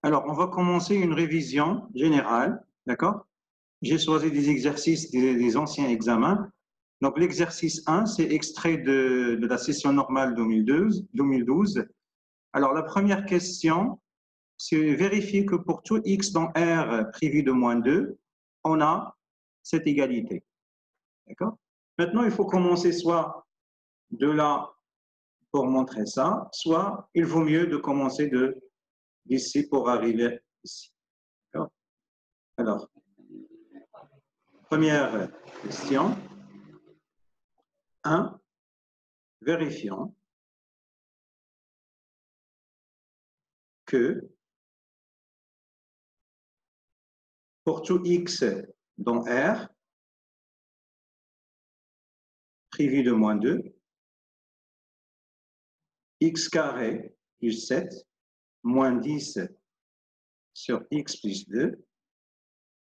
Alors, on va commencer une révision générale, d'accord? J'ai choisi des exercices des anciens examens. Donc, l'exercice 1, c'est extrait de la session normale 2012. Alors, la première question, c'est vérifier que pour tout x dans R privé de moins 2, on a cette égalité. D'accord? Maintenant, il faut commencer soit de là pour montrer ça, soit il vaut mieux de commencer d'ici pour arriver ici. D'accord? Alors, première question. 1. Vérifions que pour tout x dans R, privé de moins 2, x carré plus 7 moins 10 sur x plus 2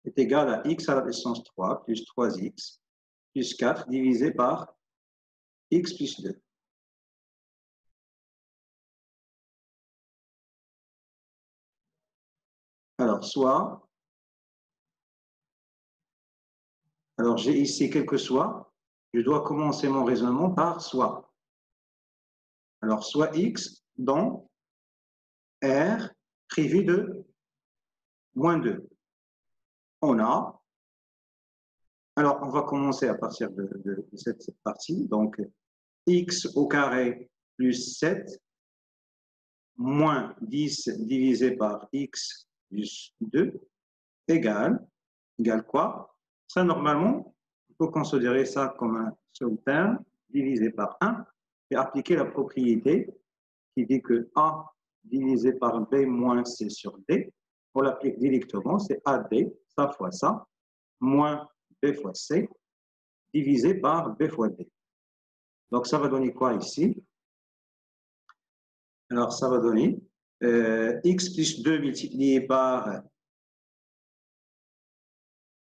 est égal à x à la puissance 3 plus 3x plus 4 divisé par x plus 2. Alors, alors j'ai ici quelque soit, je dois commencer mon raisonnement par soit. Alors, soit x dans R privé de moins 2. On a, alors on va commencer à partir de cette partie, donc x au carré plus 7 moins 10 divisé par x plus 2 égale quoi? Ça, normalement, il faut considérer ça comme un seul terme divisé par 1 et appliquer la propriété qui dit que A divisé par B moins C sur D, on l'applique directement, c'est AD, ça fois ça, moins B fois C, divisé par B fois D. Donc, ça va donner quoi ici? Alors, ça va donner x plus 2 multiplié par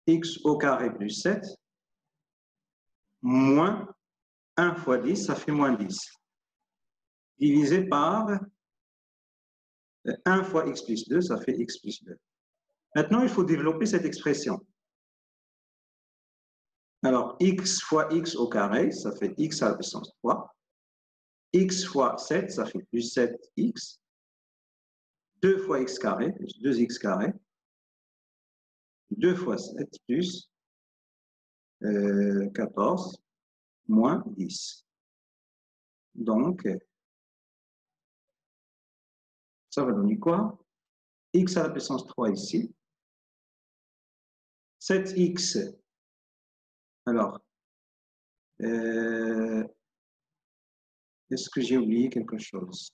x au carré plus 7, moins 1 fois 10, ça fait moins 10, divisé par 1 fois x plus 2, ça fait x plus 2. Maintenant, il faut développer cette expression. Alors, x fois x au carré, ça fait x à la puissance 3. X fois 7, ça fait plus 7x. 2 fois x carré, plus 2x carré. 2 fois 7, plus 14, moins 10. Donc, ça va donner quoi? X à la puissance 3 ici. 7x. Alors, est-ce que j'ai oublié quelque chose?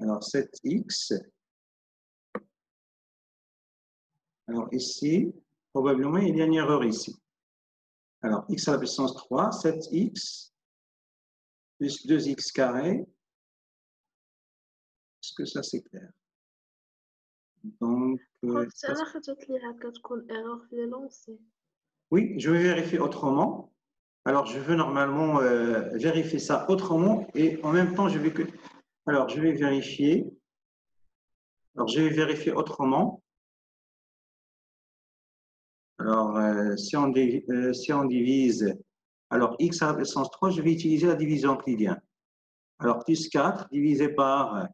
Alors, 7x. Alors, ici, probablement, il y a une erreur ici. Alors, x à la puissance 3, 7x, plus 2x carré. Est-ce que ça, c'est clair? Donc, oui, je vais vérifier autrement. Alors, je veux normalement vérifier ça autrement et en même temps, je vais vérifier. Alors, je vais vérifier autrement. Alors, si on divise, alors x à la puissance 3, je vais utiliser la division euclidienne. Alors, plus 4 divisé par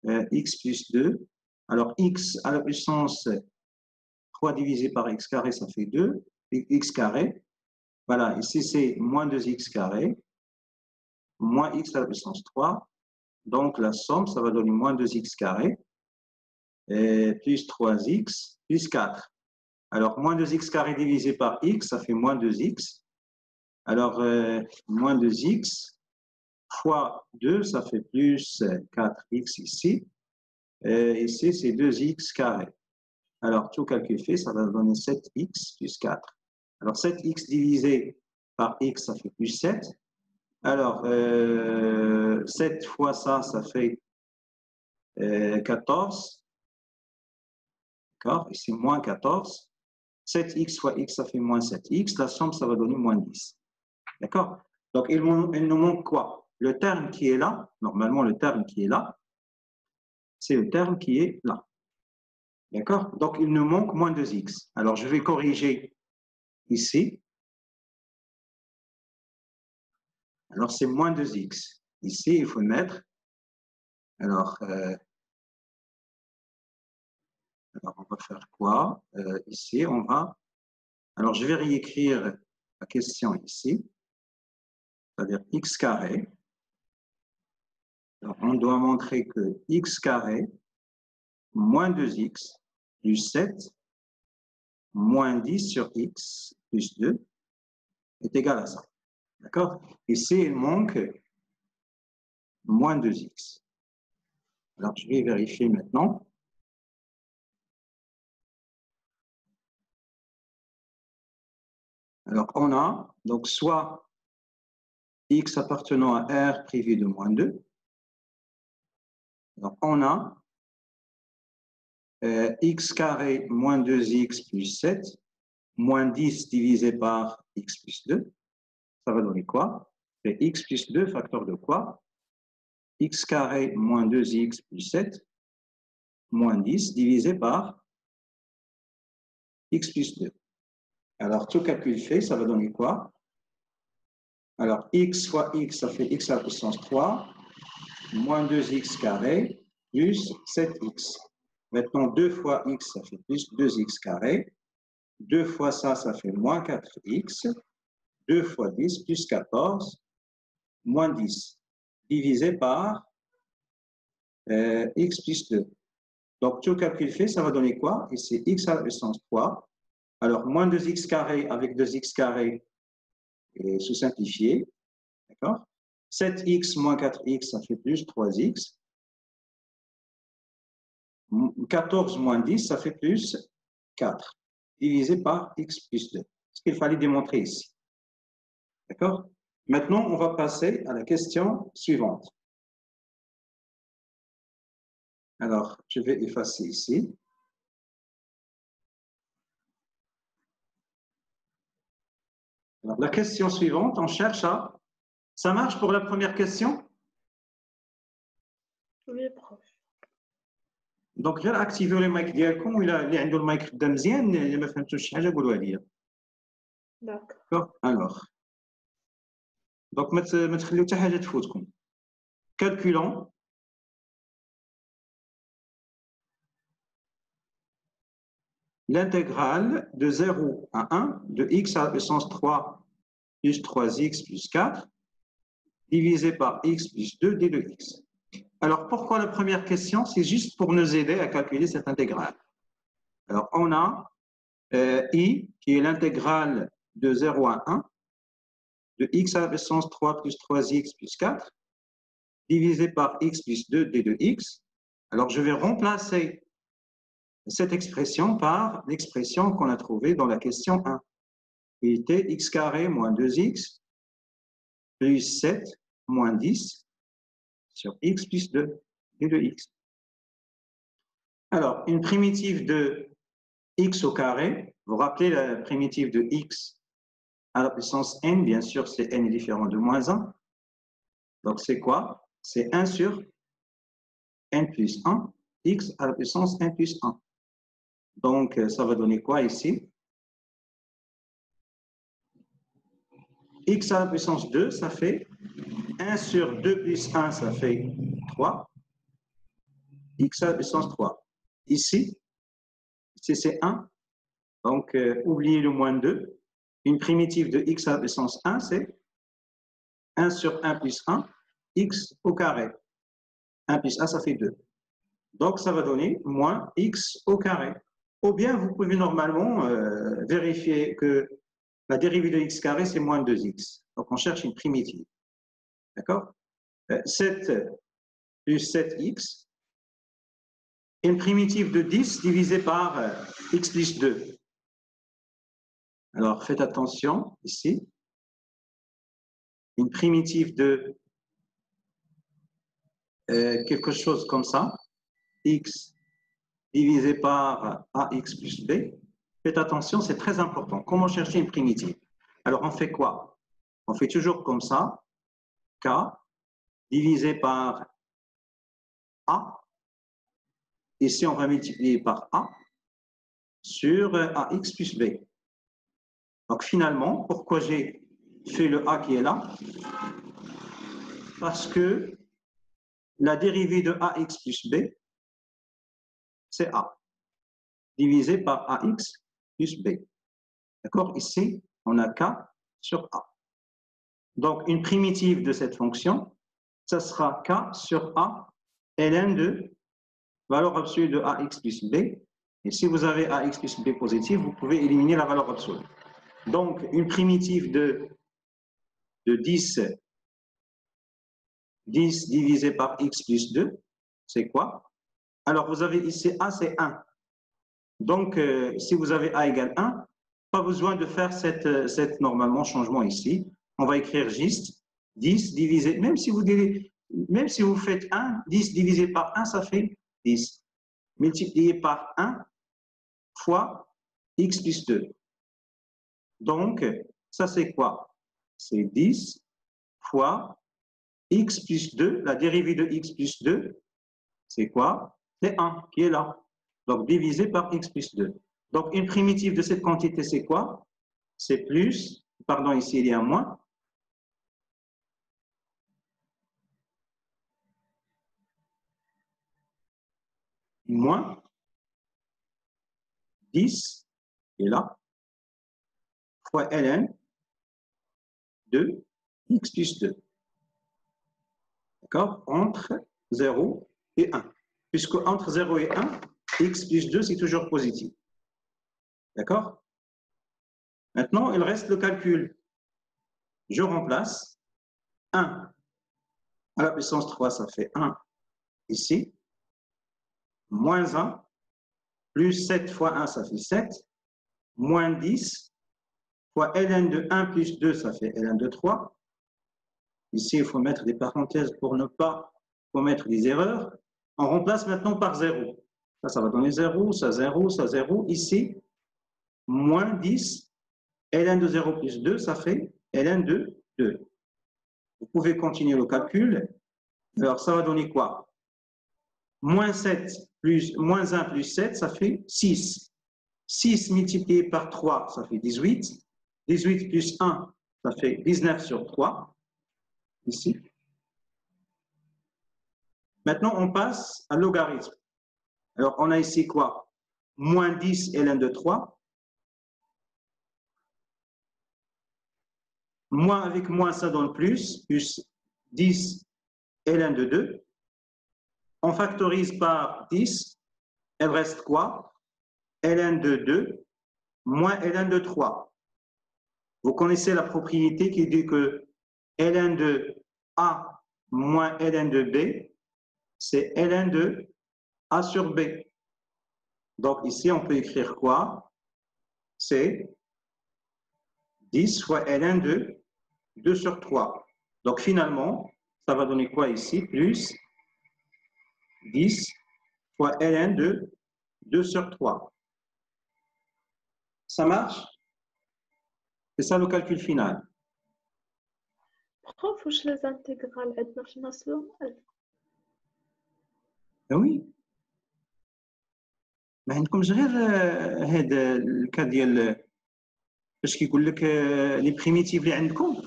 x plus 2. Alors, x à la puissance 3 divisé par x carré, ça fait 2. X carré. Voilà, ici, c'est moins 2x carré, moins x à la puissance 3. Donc, la somme, ça va donner moins 2x carré, et plus 3x, plus 4. Alors, moins 2x carré divisé par x, ça fait moins 2x. Alors, moins 2x fois 2, ça fait plus 4x ici. Et ici, c'est 2x carré. Alors, tout calcul fait, ça va donner 7x plus 4. Alors, 7x divisé par x, ça fait plus 7. Alors, 7 fois ça, ça fait 14. D'accord? Ici, moins 14. 7x fois x, ça fait moins 7x. La somme, ça va donner moins 10. D'accord? Donc, il nous manque quoi? le terme qui est là, normalement le terme qui est là, c'est le terme qui est là. D'accord? Donc, il nous manque moins 2x. Alors, je vais corriger ici. Alors, c'est moins 2x. Ici, il faut mettre. Alors, on va faire quoi? Ici, on va. Alors, je vais réécrire la question ici, c'est-à-dire x carré. Alors, on doit montrer que x carré moins 2x plus 7 moins 10 sur x plus 2 est égal à ça. D'accord? Ici, il manque moins 2x. Alors, je vais vérifier maintenant. Alors, on a donc soit x appartenant à R privé de moins 2. Donc, on a x carré moins 2x plus 7 moins 10 divisé par x plus 2. Ça va donner quoi? C'est x plus 2 facteur de quoi? X carré moins 2x plus 7 moins 10 divisé par x plus 2. Alors, tout calcul fait, ça va donner quoi? Alors, x fois x, ça fait x à la puissance 3, moins 2x carré, plus 7x. Maintenant, 2 fois x, ça fait plus 2x carré. 2 fois ça, ça fait moins 4x. 2 fois 10, plus 14, moins 10, divisé par x plus 2. Donc, tout calcul fait, ça va donner quoi? Et c'est x à la puissance 3. Alors, moins 2x carré avec 2x carré, et sous-simplifié. D'accord? 7x moins 4x, ça fait plus 3x. 14 moins 10, ça fait plus 4, divisé par x plus 2. Ce qu'il fallait démontrer ici. D'accord? Maintenant, on va passer à la question suivante. Alors, je vais effacer ici. Alors, la question suivante, on cherche à... Ça marche pour la première question? Oui, prof. Donc, غير activez le mic ديالكم ولا اللي عنده المايك خدام مزيان اللي ما فهمتوش شي حاجه قولوها لي. D'accord. Alors, donc ما تخليو حتى حاجه تفوتكم. Calculons l'intégrale de 0 à 1 de x à la puissance 3 plus 3x plus 4 divisé par x plus 2 d de x. Alors, pourquoi la première question? C'est juste pour nous aider à calculer cette intégrale. Alors, on a i, qui est l'intégrale de 0 à 1 de x à la puissance 3 plus 3x plus 4 divisé par x plus 2 d de x. Alors, je vais remplacer cette expression par l'expression qu'on a trouvée dans la question 1, qui était x carré moins 2x plus 7 moins 10 sur x plus 2 d de x. Alors, une primitive de x au carré, vous vous rappelez la primitive de x à la puissance n, bien sûr, c'est n est différent de moins 1. Donc, c'est quoi? C'est 1 sur n plus 1, x à la puissance n plus 1. Donc, ça va donner quoi ici? X à la puissance 2, ça fait 1 sur 2 plus 1, ça fait 3. X à la puissance 3. Ici, c'est 1. Donc, oubliez le moins 2. Une primitive de x à la puissance 1, c'est 1 sur 1 plus 1, x au carré. 1 plus 1, ça fait 2. Donc, ça va donner moins x au carré. Ou bien, vous pouvez normalement vérifier que la dérivée de x carré, c'est moins 2x. Donc, on cherche une primitive. D'accord? 7 plus 7x. Une primitive de 10 divisée par x plus 2. Alors, faites attention ici. Une primitive de quelque chose comme ça, x divisé par ax plus b. Faites attention, c'est très important. Comment chercher une primitive? Alors, on fait quoi? On fait toujours comme ça, k divisé par A. Ici, on va multiplier par A sur AX plus B. Donc, finalement, pourquoi j'ai fait le A qui est là? Parce que la dérivée de AX plus B, c'est A, divisé par AX plus B. D'accord? Ici, on a K sur A. Donc, une primitive de cette fonction, ça sera K sur A, ln de valeur absolue de AX plus B. Et si vous avez AX plus B positif, vous pouvez éliminer la valeur absolue. Donc, une primitive de 10 divisé par X plus 2, c'est quoi? Alors, vous avez ici A, c'est 1. Donc, si vous avez A égale 1, pas besoin de faire cette normalement changement ici. On va écrire juste 10 divisé, même si vous faites 1, 10 divisé par 1, ça fait 10. Multiplié par 1 fois X plus 2. Donc, ça c'est quoi? C'est 10 fois X plus 2, la dérivée de X plus 2, c'est quoi? C'est 1 qui est là. Donc, divisé par X plus 2. Donc, une primitive de cette quantité, c'est quoi? C'est plus, pardon, ici il y a un moins. Moins 10, qui est là, fois ln de X plus 2. D'accord? Entre 0 et 1. Puisque entre 0 et 1, X plus 2, c'est toujours positif. D'accord? Maintenant, il reste le calcul. Je remplace 1 à la puissance 3, ça fait 1 ici. Moins 1, plus 7 fois 1, ça fait 7. Moins 10, fois ln de 1 plus 2, ça fait ln de 3. Ici, il faut mettre des parenthèses pour ne pas commettre des erreurs. On remplace maintenant par 0. Ça va donner 0, ça 0, ça 0. Ici, moins 10, ln de 0 plus 2, ça fait ln de 2. Vous pouvez continuer le calcul. Alors, ça va donner quoi? Moins 7 plus, moins 1 plus 7, ça fait 6. 6 multiplié par 3, ça fait 18. 18 plus 1, ça fait 19 sur 3. Ici. Maintenant, on passe à logarithme. Alors, on a ici quoi? Moins 10 ln de 3. Moins avec moins, ça donne plus 10 ln de 2. On factorise par 10. Elle reste quoi? Ln de 2 moins ln de 3. Vous connaissez la propriété qui dit que ln de A moins ln de B, c'est ln de A sur B. Donc ici, on peut écrire quoi? C'est 10 fois ln de 2 sur 3. Donc finalement, ça va donner quoi ici? Plus 10 fois ln de 2 sur 3. Ça marche? C'est ça le calcul final. Prof, واش les intégrales عندنا في نفس الوقت؟ Oui. ما عندكمش غير هذا الكا ديال باش كيقول لك لي بريميتيف اللي عندكم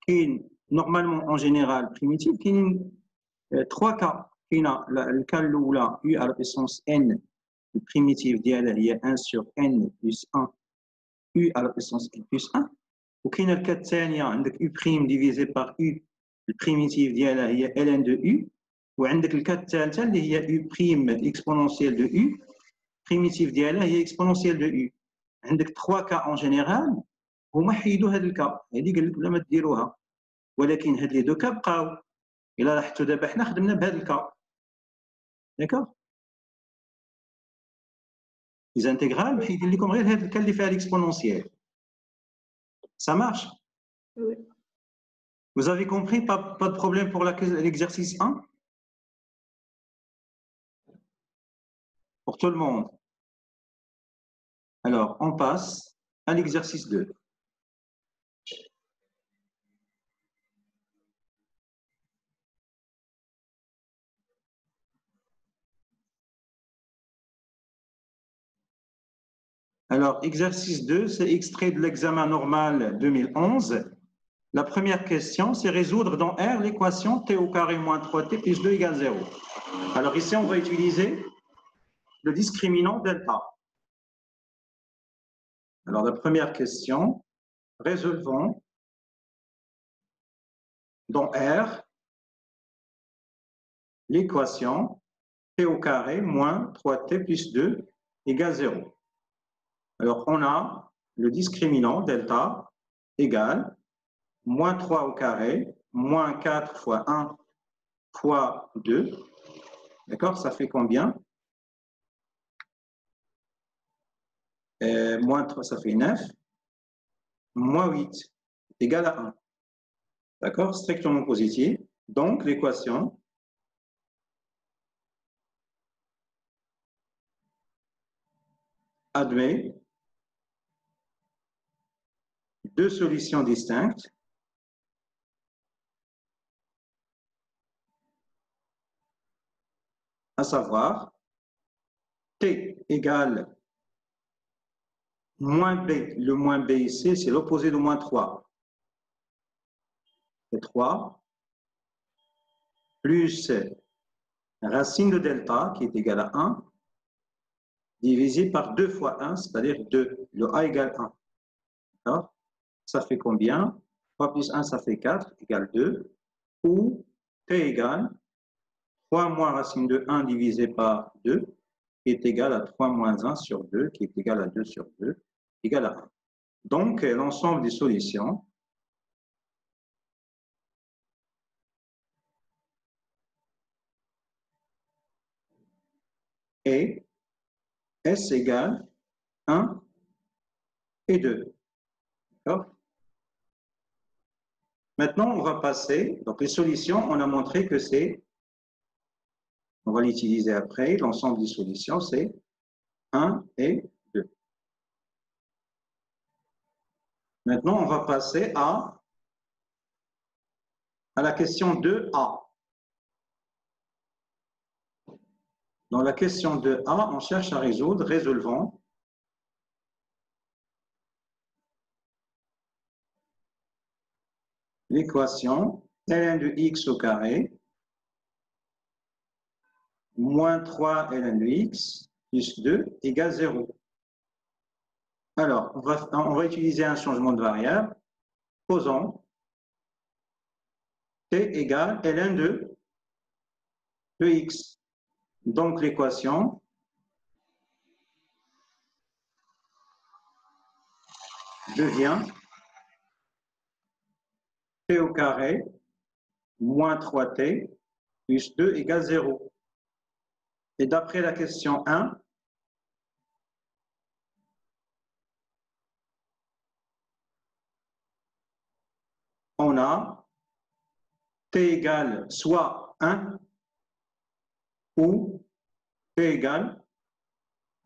كاين نورمالمون اون جينيرال بريميتيف كاينين 3 كا. كاينه الكا الاولى u على بيسونس n البريميتيف ديالها هي 1 sur n plus 1 u على بيسونس n plus 1. وكاينه الكا الثانيه عندك u بريم ديفيزي بار u البريميتيف ديالها هي ln de u. وعندك الكا الثالثه اللي هي u بريم اكسبونونسيال دو u primitive ديالها هي exponentielle de u. عندك 3 cas en général هما حيدوا هذا الكا. هذه قال لك بلا ما ديروها، ولكن هاد لي دو كا بقاو. الا لاحظتوا دابا حنا خدمنا بهذا الكا. داكوغ؟ لي انتغرال محيدين لكم غير هاد الكا اللي فيها l'exponentielle. Ça marche? Oui. Vous avez compris? Pas de problème pour l'exercice 1? Pour tout le monde. Alors, on passe à l'exercice 2. Alors, exercice 2, c'est extrait de l'examen normal 2011. La première question, c'est résoudre dans R l'équation t au carré moins 3t plus 2 égale 0. Alors ici, on va utiliser le discriminant delta. Alors, la première question, résolvons dans R l'équation t au carré moins 3t plus 2 égale 0. Alors, on a le discriminant delta égale moins 3 au carré, moins 4 fois 1 fois 2. D'accord? Ça fait combien? Moins 3, ça fait 9. Moins 8 égale à 1. D'accord? Strictement positif. Donc, l'équation admet deux solutions distinctes, à savoir t égale moins b. Le moins b ici, c'est l'opposé de moins 3. C'est 3 plus racine de delta, qui est égale à 1, divisé par 2 fois 1, c'est-à-dire 2. Le a égale 1. D'accord? Ça fait combien? 3 plus 1, ça fait 4, égale 2. Ou t égale 3 moins racine de 1 divisé par 2, qui est égal à 3 moins 1 sur 2, qui est égal à 2 sur 2, égal à 1. Donc, l'ensemble des solutions est S égale 1 et 2. D'accord? Maintenant, on va passer, donc les solutions, on a montré que c'est, on va l'utiliser après, l'ensemble des solutions, c'est 1 et 2. Maintenant, on va passer à la question 2A. Dans la question 2A, on cherche à résoudre, résolvons l'équation ln de x au carré moins 3 ln de x plus 2 égale 0. Alors, on va utiliser un changement de variable. Posons t égale ln de x. Donc, l'équation devient t au carré moins 3t plus 2 égale 0. Et d'après la question 1, on a t égale soit 1 ou t égale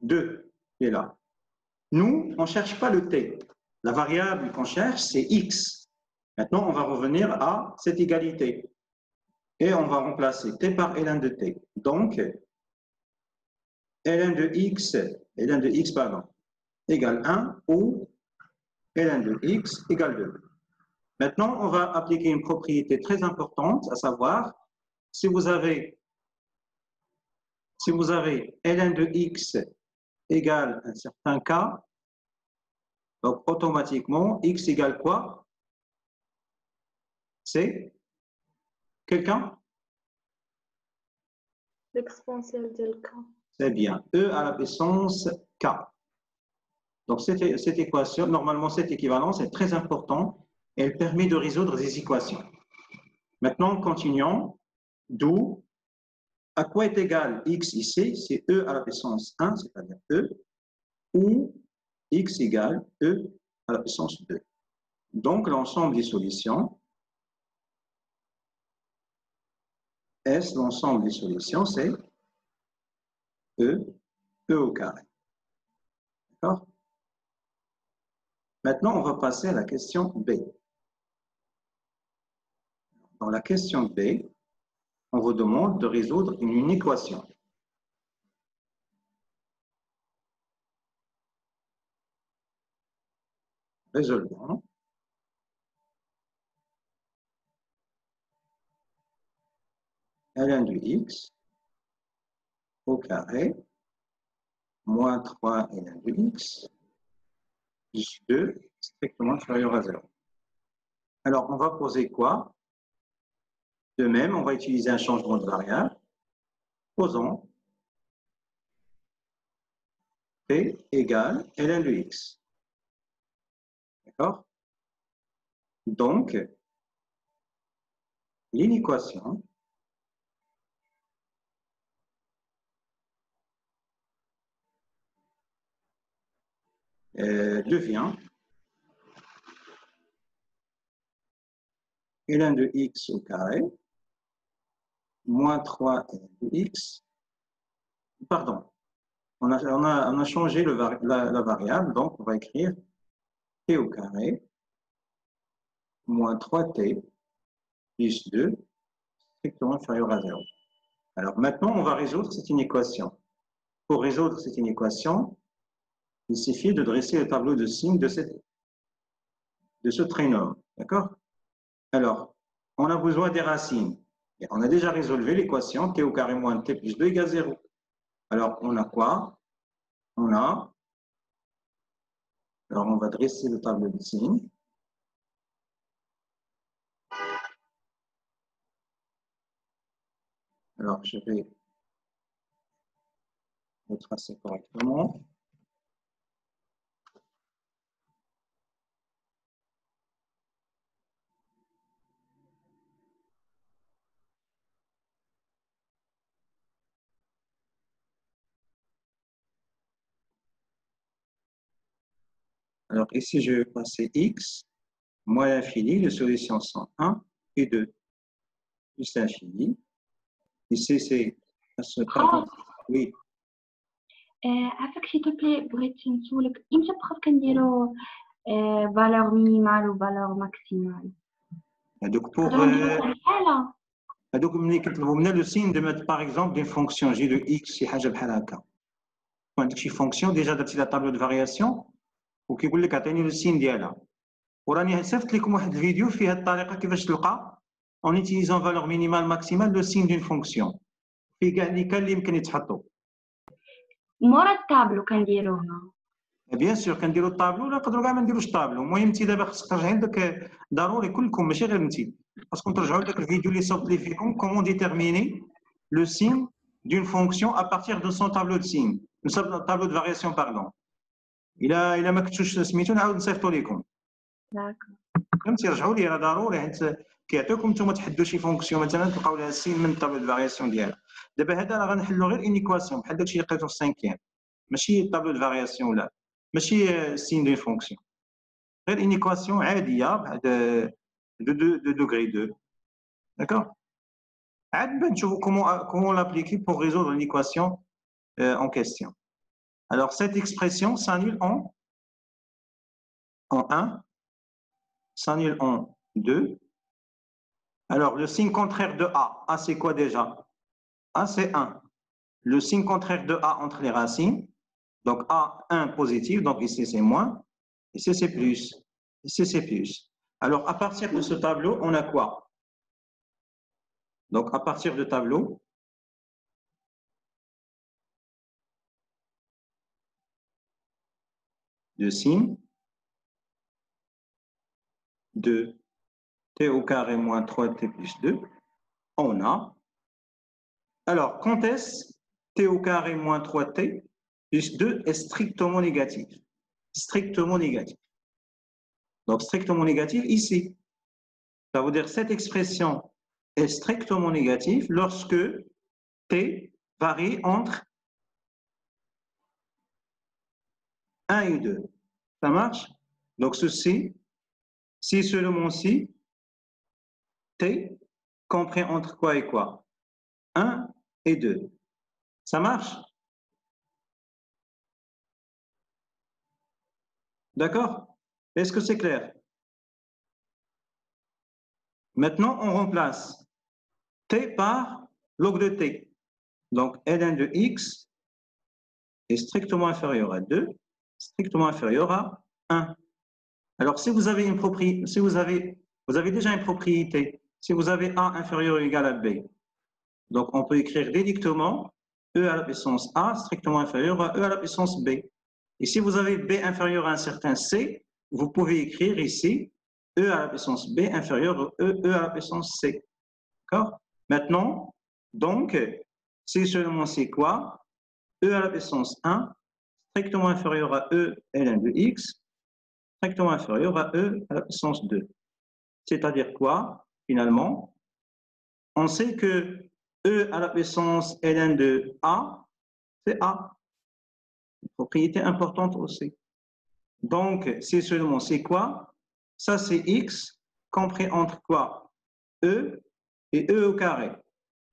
2 qui est là. Nous, on ne cherche pas le t. La variable qu'on cherche, c'est x. Maintenant, on va revenir à cette égalité. Et on va remplacer t par ln de t. Donc, ln de x pardon, égale 1 ou ln de x égale 2. Maintenant, on va appliquer une propriété très importante, à savoir, si vous avez ln de x égale un certain k, donc automatiquement, x égale quoi? C'est quelqu'un? L'exponentielle de k. C'est bien, e à la puissance k. Donc cette équation, normalement cette équivalence est très importante. Elle permet de résoudre des équations. Maintenant, continuons. D'où, à quoi est égal x ici? C'est e à la puissance 1, c'est-à-dire e, ou x égale e à la puissance 2. Donc, l'ensemble des solutions, S, l'ensemble des solutions, c'est e au carré. D'accord? Maintenant, on va passer à la question B. Dans la question B, on vous demande de résoudre une équation. résolvons. Ln de x au carré moins 3 ln de x plus 2 strictement inférieur à 0. Alors, on va poser quoi? De même, on va utiliser un changement de variable. Posons p égale ln de x. D'accord? Donc, l'inéquation devient ln de x au carré moins 3 ln de x. Pardon, on a changé la variable, donc on va écrire t au carré moins 3t plus 2 strictement inférieur à 0. Alors maintenant, on va résoudre cette inéquation. Pour résoudre cette inéquation, il suffit de dresser le tableau de signes de ce trinôme. D'accord? Alors, on a besoin des racines. Et on a déjà résolu l'équation t au carré moins t plus 2 égale 0. Alors, on a quoi? On a... Alors, on va dresser le tableau de signes. Alors, je vais le tracer correctement. Alors, ici, je vais passer x, moins l'infini, les solutions sont 1 et 2, plus l'infini. Ici, c'est... Pardon. Oui. عافاك s'il te plaît بغيت نسولك امتى بقى كنديروا فالور مينيمال وفالور ماكسيمال Donc, pour... نقدروا نديروا هاد الحالة Donc, ملي كنطلبوا منا le signe de mettre par exemple d'une fonction g de x شي حاجه بحال هكا. عندك شي فونكسيون ديجا درتي لها طابلو دو فارياسيون وكيقول لك عطيني لو سين ديالها. وراني صيفط لكم واحد الفيديو فيه هذه الطريقه كيفاش تلقى en utilisant valeur minimale maximale le signe d'une fonction. في كاع اللي كان اللي يمكن يتحطوا. مورا الطابلو كنديروها. بيان سور كنديروا الطابلو ولا نقدروا كاع ما نديروش الطابلو. المهم انت دابا خصك ترجعي لذاك ضروري كلكم ماشي غير انت. خاصكم ترجعوا لذاك الفيديو اللي صوبت لي فيكم comment déterminer le signe d'une fonction à partir de son tableau de signe. tableau de variation pardon. إلا ما كنتوش سميتو نعاود نصيفطو لكم. فهمتي رجعوا لي راه ضروري حيت كيعطيوكم نتوما تحدوا شي فونكسيون مثلا تلقاو لها السين من الطابلو دو فارياسيون ديالها. دابا هذا راه غنحلوا غير انيكواسيون بحال داكشي اللي لقيتو في السانكيام. ماشي الطابلو دو فارياسيون ولا ماشي سين دو فونكسيون. غير انيكواسيون عاديه بعد دو دوغري 2. D'accord? عاد نشوفوا comment l'appliquer pour résoudre l'équation en question. Alors cette expression s'annule en 1, s'annule en 2. Alors le signe contraire de A, A c'est quoi déjà? A c'est 1. Le signe contraire de A entre les racines, donc A 1 positif, donc ici c'est moins, ici c'est plus, ici c'est plus. Alors à partir de ce tableau, on a quoi? Donc à partir de tableau, de signe de t au carré moins 3t plus 2, on a. Alors, quand est-ce t au carré moins 3t plus 2 est strictement négatif? Strictement négatif. Donc, strictement négatif ici. Ça veut dire cette expression est strictement négative lorsque t varie entre 1 et 2. Ça marche? Donc, ceci, si seulement si, t compris entre quoi et quoi? 1 et 2. Ça marche? D'accord? Est-ce que c'est clair? Maintenant, on remplace t par log de t. Donc, ln de x est strictement inférieur à 2, strictement inférieur à 1. Alors, si vous avez une propriété, si vous avez déjà une propriété, si vous avez A inférieur ou égal à B, donc on peut écrire déductement E à la puissance A strictement inférieur à E à la puissance B. Et si vous avez B inférieur à un certain C, vous pouvez écrire ici E à la puissance B inférieur à E à la puissance C. D'accord? Maintenant, donc, c'est seulement c'est quoi? E à la puissance 1 strictement inférieur à E ln de x strictement inférieur à E à la puissance 2. C'est-à-dire quoi, finalement? On sait que E à la puissance ln de A, c'est A. Une propriété importante aussi. Donc, c'est seulement, c'est quoi? Ça, c'est x compris entre quoi? E et E au carré.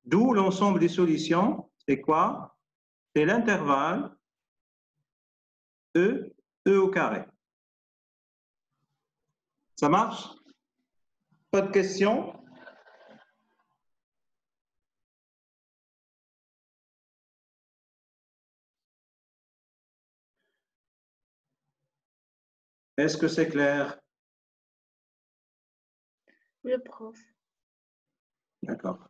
D'où l'ensemble des solutions, c'est quoi? C'est l'intervalle E, E au carré. Ça marche? Pas de questions? Est-ce que c'est clair? Le prof. D'accord.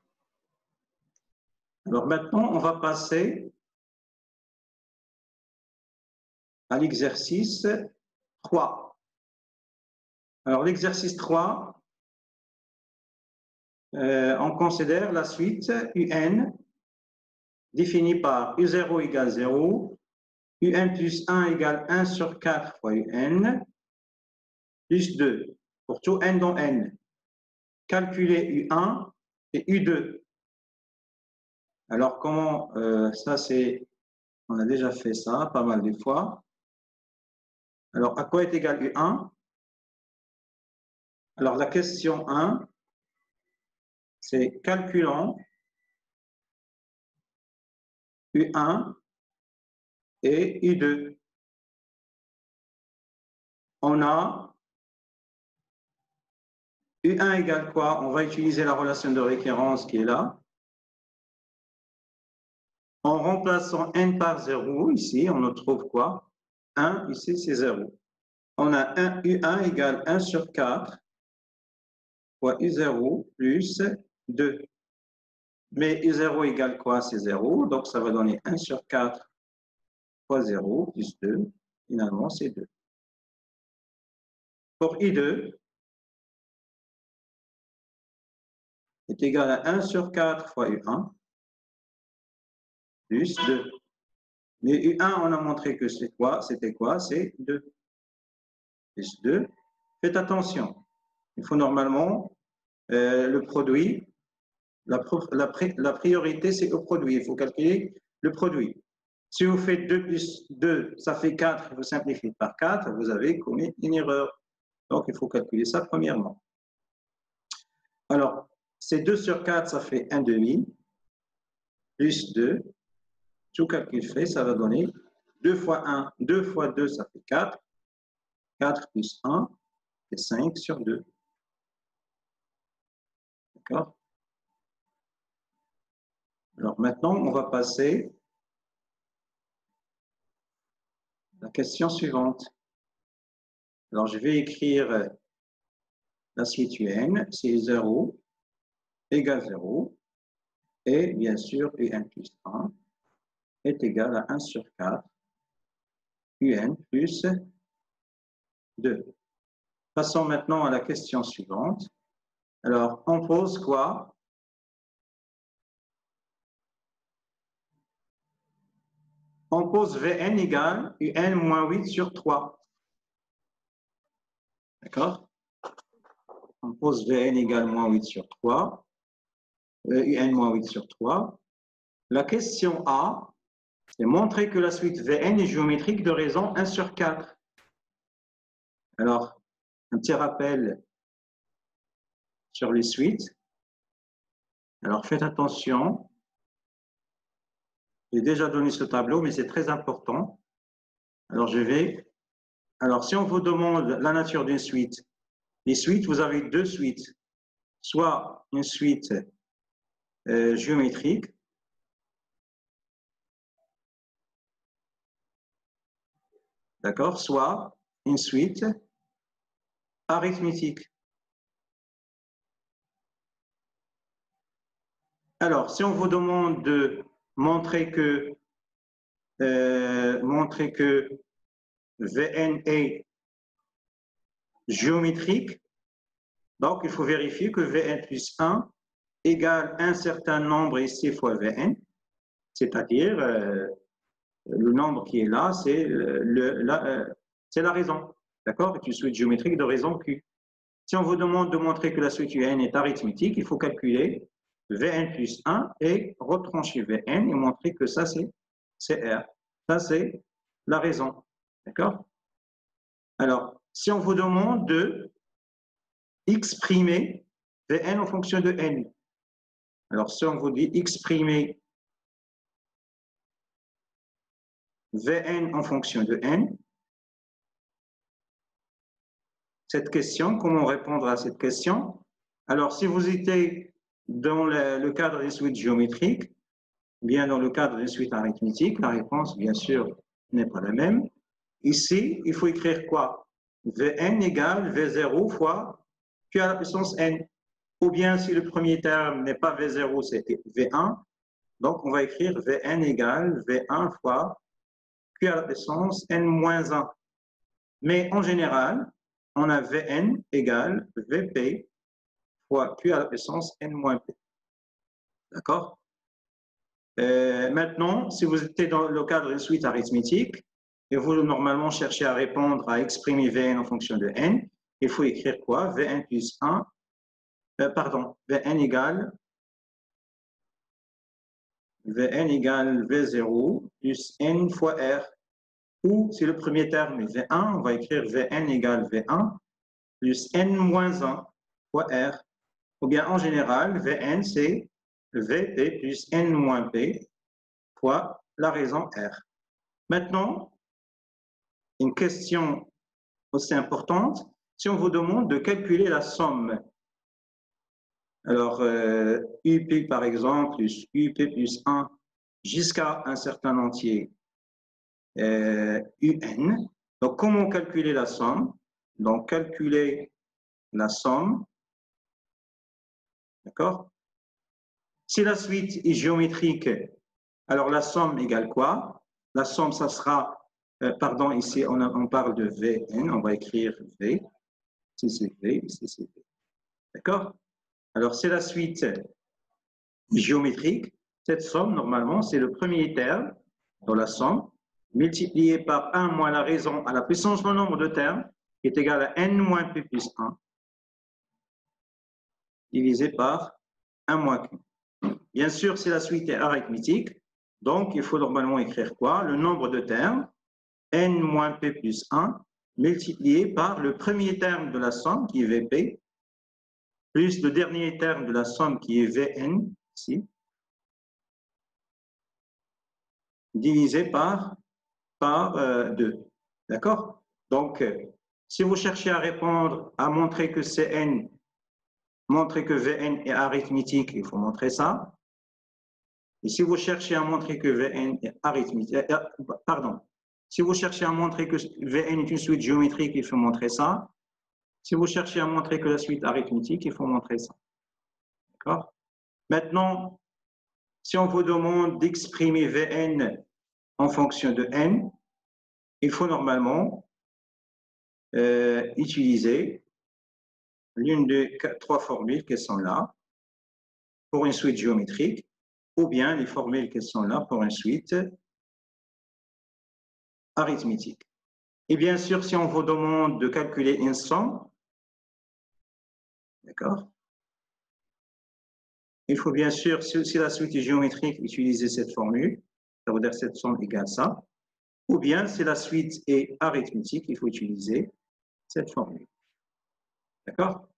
Alors maintenant, on va passer à l'exercice 3. Alors l'exercice 3, on considère la suite UN définie par U0 égale 0, UN plus 1 égale 1 sur 4 fois UN, plus 2, pour tout N dans N. Calculer U1 et U2. Alors comment, ça c'est, on a déjà fait ça pas mal de fois. Alors à quoi est égal U1? Alors la question 1, c'est calculant U1 et U2. On a U1 égale quoi? On va utiliser la relation de référence qui est là. En remplaçant n par 0, ici, on trouve quoi? 1, ici, c'est 0. On a U1 égale 1 sur 4 fois U0 plus 2. Mais U0 égale quoi? C'est 0. Donc, ça va donner 1 sur 4 fois 0 plus 2. Finalement, c'est 2. Pour I2, est égal à 1 sur 4 fois U1 plus 2. Mais U1, on a montré que c'est quoi? C'était quoi? C'est 2. Plus 2. Faites attention. Il faut normalement le produit. La priorité, c'est au produit. Il faut calculer le produit. Si vous faites 2 plus 2, ça fait 4. Vous simplifiez par 4, vous avez commis une erreur. Donc, il faut calculer ça premièrement. Alors, c'est 2 sur 4, ça fait 1 demi, plus 2. Tout calcul fait, ça va donner 2 fois 1, 2 fois 2, ça fait 4. 4 plus 1, c'est 5 sur 2. D'accord? Alors maintenant, on va passer à la question suivante. Alors, je vais écrire la suite UN, c'est 0 égale 0. Et bien sûr, UN plus 1 est égal à 1 sur 4, UN plus 2. Passons maintenant à la question suivante. Alors, on pose quoi? On pose Vn égale UN moins 8 sur 3. D'accord? On pose Vn égale moins 8 sur 3. UN moins 8 sur 3. La question A, c'est montrer que la suite Vn est géométrique de raison 1 sur 4. Alors, un petit rappel sur les suites. Alors, faites attention. J'ai déjà donné ce tableau, mais c'est très important. Alors, si on vous demande la nature d'une suite, les suites, vous avez deux suites. Soit une suite géométrique, d'accord, soit une suite arithmétique. Alors, si on vous demande de montrer que Vn est géométrique, donc il faut vérifier que Vn plus 1 égale un certain nombre ici fois Vn, c'est-à-dire le nombre qui est là, c'est la raison, d'accord? C'est une suite géométrique de raison Q. Si on vous demande de montrer que la suite UN est arithmétique, il faut calculer Vn plus 1 et retrancher Vn et montrer que ça, c'est R. Ça, c'est la raison. D'accord? Alors, si on vous demande de exprimer Vn en fonction de n, alors si on vous dit exprimer Vn en fonction de n, cette question, comment répondre à cette question? Alors, si vous étiez dans le cadre des suites géométriques, bien dans le cadre des suites arithmétiques, la réponse, bien sûr, n'est pas la même. Ici, il faut écrire quoi? Vn égale V0 fois Q à la puissance n. Ou bien, si le premier terme n'est pas V0, c'est V1, donc on va écrire Vn égale V1 fois Q à la puissance n-1. Mais en général, on a Vn égale Vp fois Q à la puissance n-p. D'accord? Maintenant, si vous êtes dans le cadre d'une suite arithmétique, et vous normalement cherchez à répondre, à exprimer Vn en fonction de n, il faut écrire quoi? Vn plus 1, Vn égale V0 plus n fois R. Ou si le premier terme est V1, on va écrire Vn égale V1 plus n-1 fois R. Ou bien en général, Vn c'est Vp plus n-p fois la raison R. Maintenant, une question aussi importante, si on vous demande de calculer la somme. Alors, UP par exemple, plus UP plus 1 jusqu'à un certain entier UN. Donc, comment calculer la somme? Donc, calculer la somme, d'accord? Si la suite est géométrique, alors la somme égale quoi? La somme, ça sera, pardon, ici on parle de Vn, on va écrire V, ici c'est V, ici c'est V. D'accord? Alors, c'est la suite géométrique. Cette somme, normalement, c'est le premier terme dans la somme, multiplié par 1 moins la raison à la puissance du nombre de termes, qui est égal à n moins p plus 1, divisé par 1 moins q. Bien sûr, c'est la suite arithmétique, donc il faut normalement écrire quoi? Le nombre de termes, n moins p plus 1, multiplié par le premier terme de la somme, qui est Vp, plus le dernier terme de la somme, qui est Vn, ici, divisé par 2. D'accord? Donc, si vous cherchez à répondre, à montrer que Cn, montrer que Vn est arithmétique, il faut montrer ça. Et si vous cherchez à montrer que Vn est arithmétique, si vous cherchez à montrer que Vn est une suite géométrique, il faut montrer ça. Si vous cherchez à montrer que la suite arithmétique, il faut montrer ça. D'accord? Maintenant, si on vous demande d'exprimer Vn en fonction de n, il faut normalement utiliser l'une des 3 formules qui sont là pour une suite géométrique, ou bien les formules qui sont là pour une suite arithmétique. Et bien sûr, si on vous demande de calculer une somme, d'accord, il faut bien sûr, si la suite est géométrique, utiliser cette formule, ça veut dire cette somme égale ça, ou bien si la suite est arithmétique, il faut utiliser cette formule. D'accord?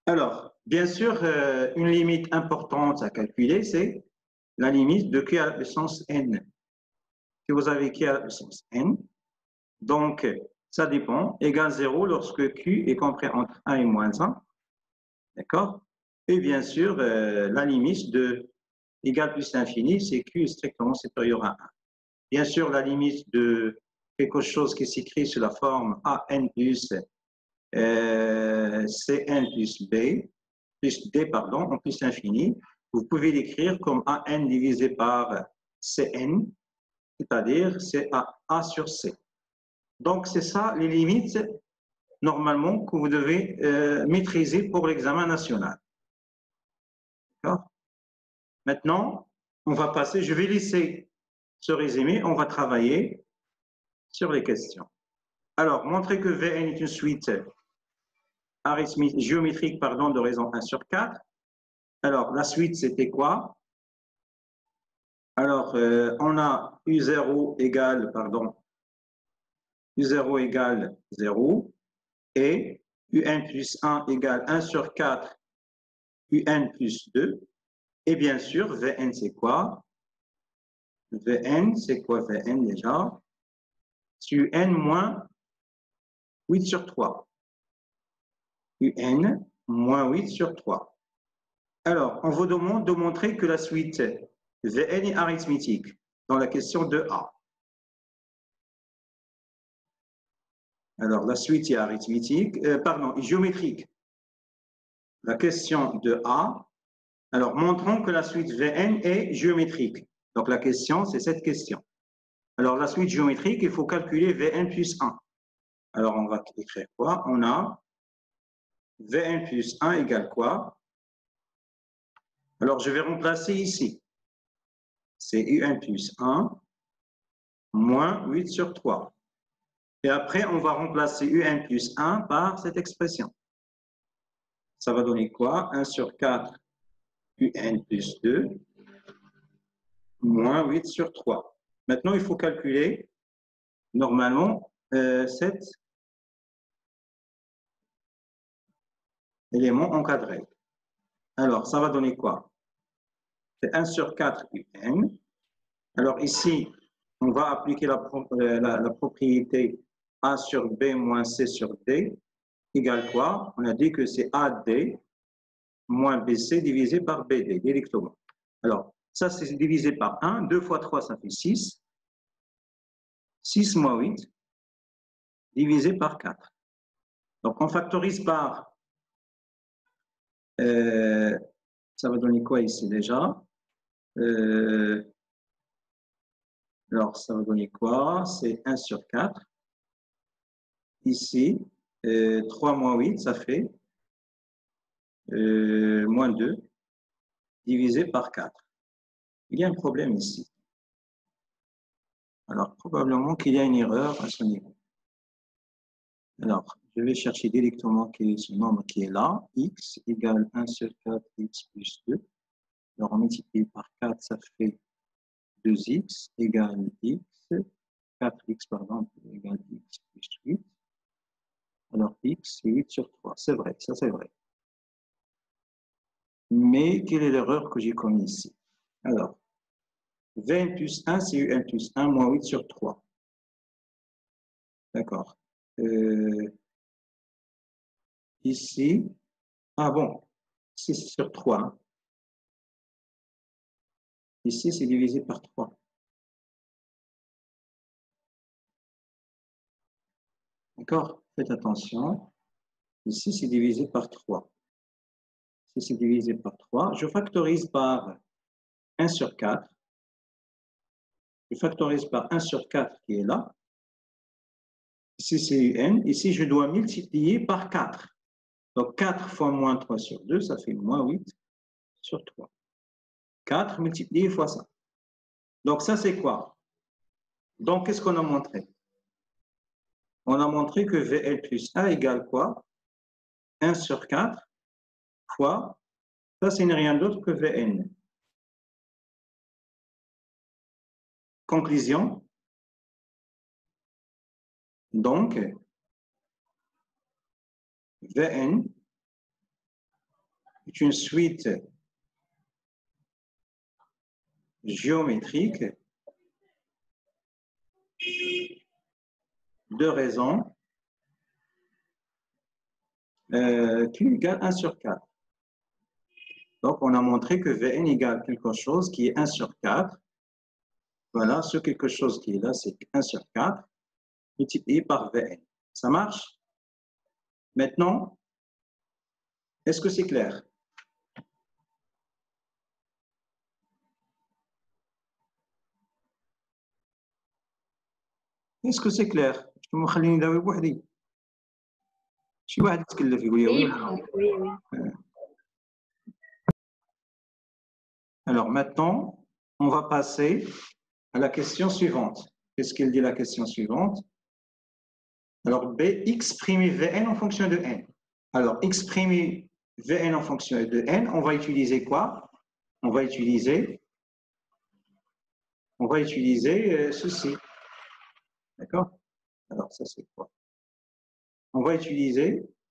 Alors, bien sûr, une limite importante à calculer, c'est la limite de q à la puissance n. Si vous avez q à la puissance n, donc ça dépend, égale 0 lorsque q est compris entre 1 et moins 1. D'accord? Et bien sûr, la limite de égal plus l'infini, c'est q est strictement supérieur à 1. Bien sûr, la limite de quelque chose qui s'écrit sous la forme an plus Cn plus B, plus D, pardon, en plus infini, vous pouvez l'écrire comme AN divisé par Cn, c'est-à-dire c'est A sur C. Donc, c'est ça les limites, normalement, que vous devez maîtriser pour l'examen national. D'accord? Maintenant, on va passer, je vais laisser ce résumé, on va travailler sur les questions. Alors, montrer que Vn est une suite géométrique de raison 1 sur 4. Alors, la suite, c'était quoi? Alors, on a U0 égale, U0 égale 0 et UN plus 1 égale 1 sur 4 UN plus 2. Et bien sûr, Vn, c'est quoi? Vn, c'est quoi Vn déjà? C'est UN moins 8 sur 3. UN moins 8 sur 3. Alors, on vous demande de montrer que la suite Vn est arithmétique dans la question 2A. Alors, la suite est arithmétique, est géométrique. La question 2A. Alors, montrons que la suite Vn est géométrique. Donc, la question, c'est cette question. Alors, la suite géométrique, il faut calculer Vn plus 1. Alors, on va écrire quoi? On a Vn plus 1 égale quoi? Alors, je vais remplacer ici. C'est Un plus 1 moins 8 sur 3. Et après, on va remplacer Un plus 1 par cette expression. Ça va donner quoi? 1 sur 4 Un plus 2 moins 8 sur 3. Maintenant, il faut calculer normalement cet élément encadré. Alors, ça va donner quoi? C'est 1 sur 4 UN. Alors ici, on va appliquer la propriété A sur B moins C sur D égale quoi? On a dit que c'est AD moins BC divisé par BD, directement. Alors, ça, c'est divisé par 1. 2 fois 3, ça fait 6. 6 moins 8 divisé par 4. Donc, on factorise par... ça va donner quoi ici déjà? Alors, ça va donner quoi? C'est 1 sur 4. Ici, 3 moins 8, ça fait moins 2 divisé par 4. Il y a un problème ici. Alors, probablement qu'il y a une erreur à ce niveau. Alors, je vais chercher directement quel est ce nombre qui est là. X égale 1 sur 4, x plus 2. Alors, on multiplie par 4, ça fait 2x égale x. 4x, pardon, égale x plus 8. Alors, x, c'est 8 sur 3. C'est vrai, ça c'est vrai. Mais quelle est l'erreur que j'ai commise ici? Alors, Vn plus 1, c'est Un plus 1 moins 8 sur 3. D'accord. Ici, ah bon, 6 sur 3. Hein. Ici, c'est divisé par 3. D'accord? Faites attention. Ici, c'est divisé par 3. Ici, c'est divisé par 3. Je factorise par 1 sur 4. Je factorise par 1 sur 4 qui est là. Ici, c'est UN. Ici, je dois multiplier par 4. Donc, 4 fois moins 3 sur 2, ça fait moins 8 sur 3. 4 multiplié fois ça. Donc, ça, c'est quoi? Donc, qu'est-ce qu'on a montré? On a montré que VL plus A égale quoi? 1 sur 4 fois, ça, ce n'est rien d'autre que Vn. Conclusion. Donc, Vn est une suite géométrique de raison qui est égale 1 sur 4. Donc, on a montré que Vn égale quelque chose qui est 1 sur 4. Voilà, ce quelque chose qui est là, c'est 1 sur 4 multiplié par Vn. Ça marche? Maintenant, est-ce que c'est clair? Est-ce que c'est clair? شنو مخليني داوي بوحدي؟ شي واحد يتكلف يقول لي Oui, وي ولا لا؟ oui, oui. Alors maintenant, on va passer à la question suivante. Qu'est-ce qu'elle dit la question suivante? Alors B, exprimer Vn en fonction de n. Alors exprimer Vn en fonction de n, on va utiliser quoi? On va utiliser ceci. D'accord? Alors ça c'est quoi? On va utiliser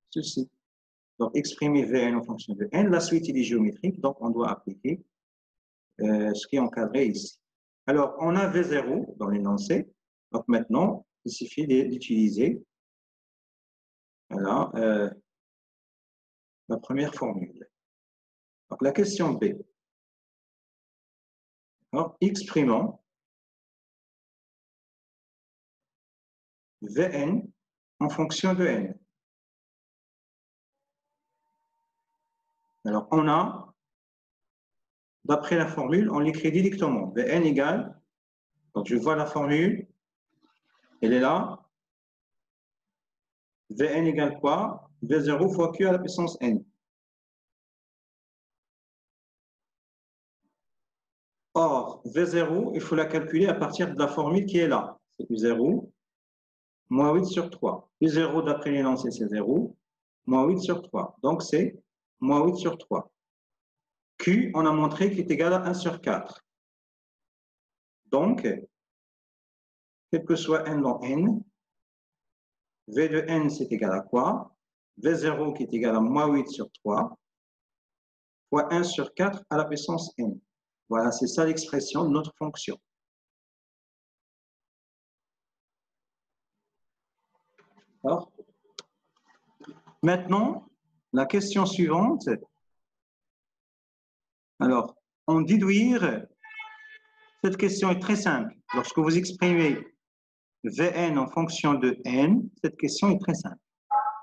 ceci. Donc exprimer Vn en fonction de n. La suite est géométrique, donc on doit appliquer ce qui est encadré ici. Alors, on a V0 dans l'énoncé. Donc maintenant, il suffit d'utiliser voilà, la première formule. Donc la question B. Alors, exprimant Vn en fonction de n. Alors, on a, d'après la formule, on l'écrit directement. Vn égale, donc je vois la formule, elle est là. Vn égale quoi? V0 fois Q à la puissance n. Or, V0, il faut la calculer à partir de la formule qui est là. C'est U0, moins 8 sur 3. U0, d'après l'énoncé, c'est 0, moins 8 sur 3. Donc, c'est moins 8 sur 3. Q, on a montré qu'il est égal à 1 sur 4. Donc, quel que soit n dans n, V de n, c'est égal à quoi? V0 qui est égal à moins 8 sur 3, fois 1 sur 4 à la puissance n. Voilà, c'est ça l'expression de notre fonction. Alors, maintenant, la question suivante. Alors, en déduire, cette question est très simple. Lorsque vous exprimez Vn en fonction de n, cette question est très simple.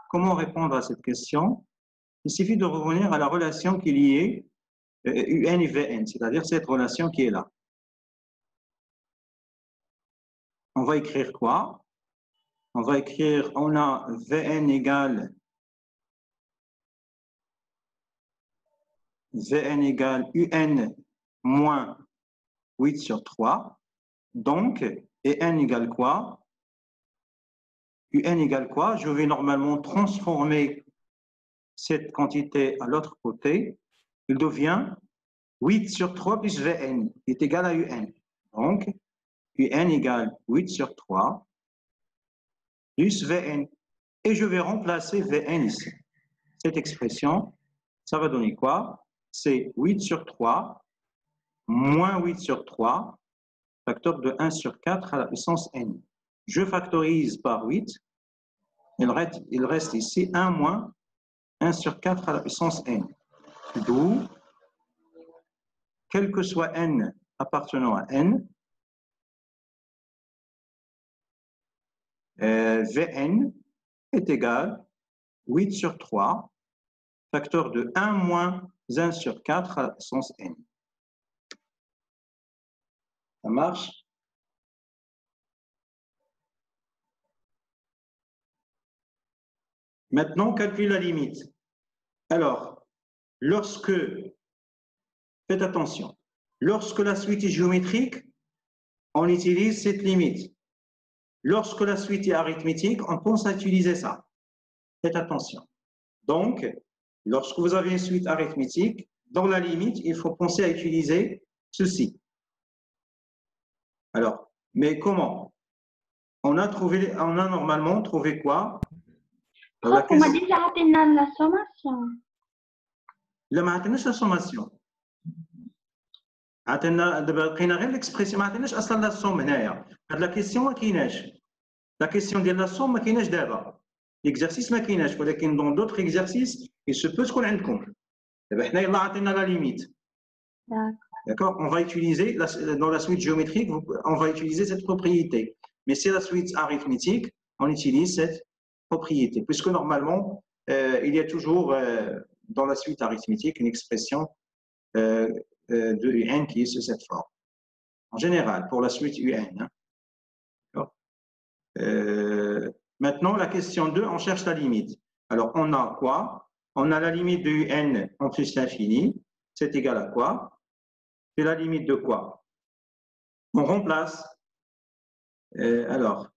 Comment répondre à cette question? Il suffit de revenir à la relation qui est liée Un et Vn, c'est-à-dire cette relation qui est là. On va écrire quoi? On va écrire, on a Vn égale Un moins 8 sur 3. Donc, et n égale quoi? Un égale quoi? Je vais normalement transformer cette quantité à l'autre côté. Il devient 8 sur 3 plus Vn, qui est égal à Un. Donc, Un égale 8 sur 3 plus Vn. Et je vais remplacer Vn ici. Cette expression, ça va donner quoi? C'est 8 sur 3 moins 8 sur 3, facteur de 1 sur 4 à la puissance n. Je factorise par 8. Il reste ici 1 moins 1 sur 4 à la puissance n. D'où, quel que soit n appartenant à n, Vn est égal 8 sur 3, facteur de 1 moins 1 sur 4 à la puissance n. Ça marche? Maintenant, calcule la limite. Alors, faites attention, lorsque la suite est géométrique, on utilise cette limite. Lorsque la suite est arithmétique, on pense à utiliser ça. Faites attention. Donc, lorsque vous avez une suite arithmétique, dans la limite, il faut penser à utiliser ceci. Alors, mais comment? On a normalement trouvé quoi? Prof, on m'a dit que la sommation. لا ما عطيناش لا سوماسيون. عطينا دابا لقينا غير ليكسبريسيون، ما عطيناش اصلا لا سوم هنايا. هاد لا كيسيون ما كايناش. لا كيسيون ديال لا سوم ما كايناش دابا. ليكزارسيس ما كايناش، ولكن دون دوطخ اكزارسيس il se peut تكون عندكم. دابا حنا يلاه عطينا لا ليميت. D'accord? On va utiliser, dans la suite géométrique, on va utiliser cette propriété. Mais c'est la suite arithmétique, on utilise cette propriété. Puisque normalement, il y a toujours dans la suite arithmétique une expression de UN qui est sous cette forme. En général, pour la suite UN. Hein. Maintenant, la question 2, on cherche la limite. Alors, on a quoi? On a la limite de UN en plus l'infini. C'est égal à quoi? C'est la limite de quoi? On remplace. Alors,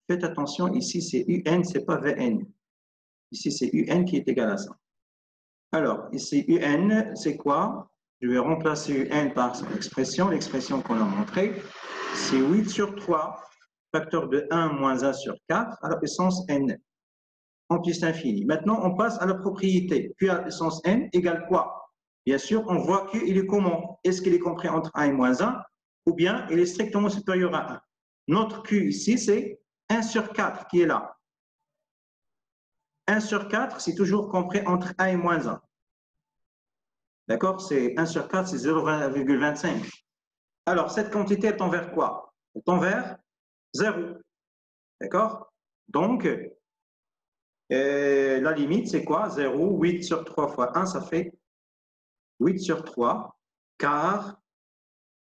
faites attention, ici c'est UN, c'est pas VN. Ici c'est UN qui est égal à ça. Alors, ici UN, c'est quoi? Je vais remplacer UN par cette expression, l'expression qu'on a montrée. C'est 8 sur 3, facteur de 1 moins 1 sur 4, à la puissance N, en plus l'infini. Maintenant, on passe à la propriété. Puis à la puissance N égale quoi? Bien sûr, on voit qu'il est comment? Est-ce qu'il est compris entre 1 et moins 1? Ou bien il est strictement supérieur à 1? Notre Q ici, c'est 1 sur 4 qui est là. 1 sur 4, c'est toujours compris entre 1 et moins 1. D'accord? C'est 1 sur 4, c'est 0,25. Alors, cette quantité est envers quoi? Elle est envers 0. D'accord? Donc, la limite, c'est quoi? 0, 8 sur 3 fois 1, ça fait 8 sur 3, car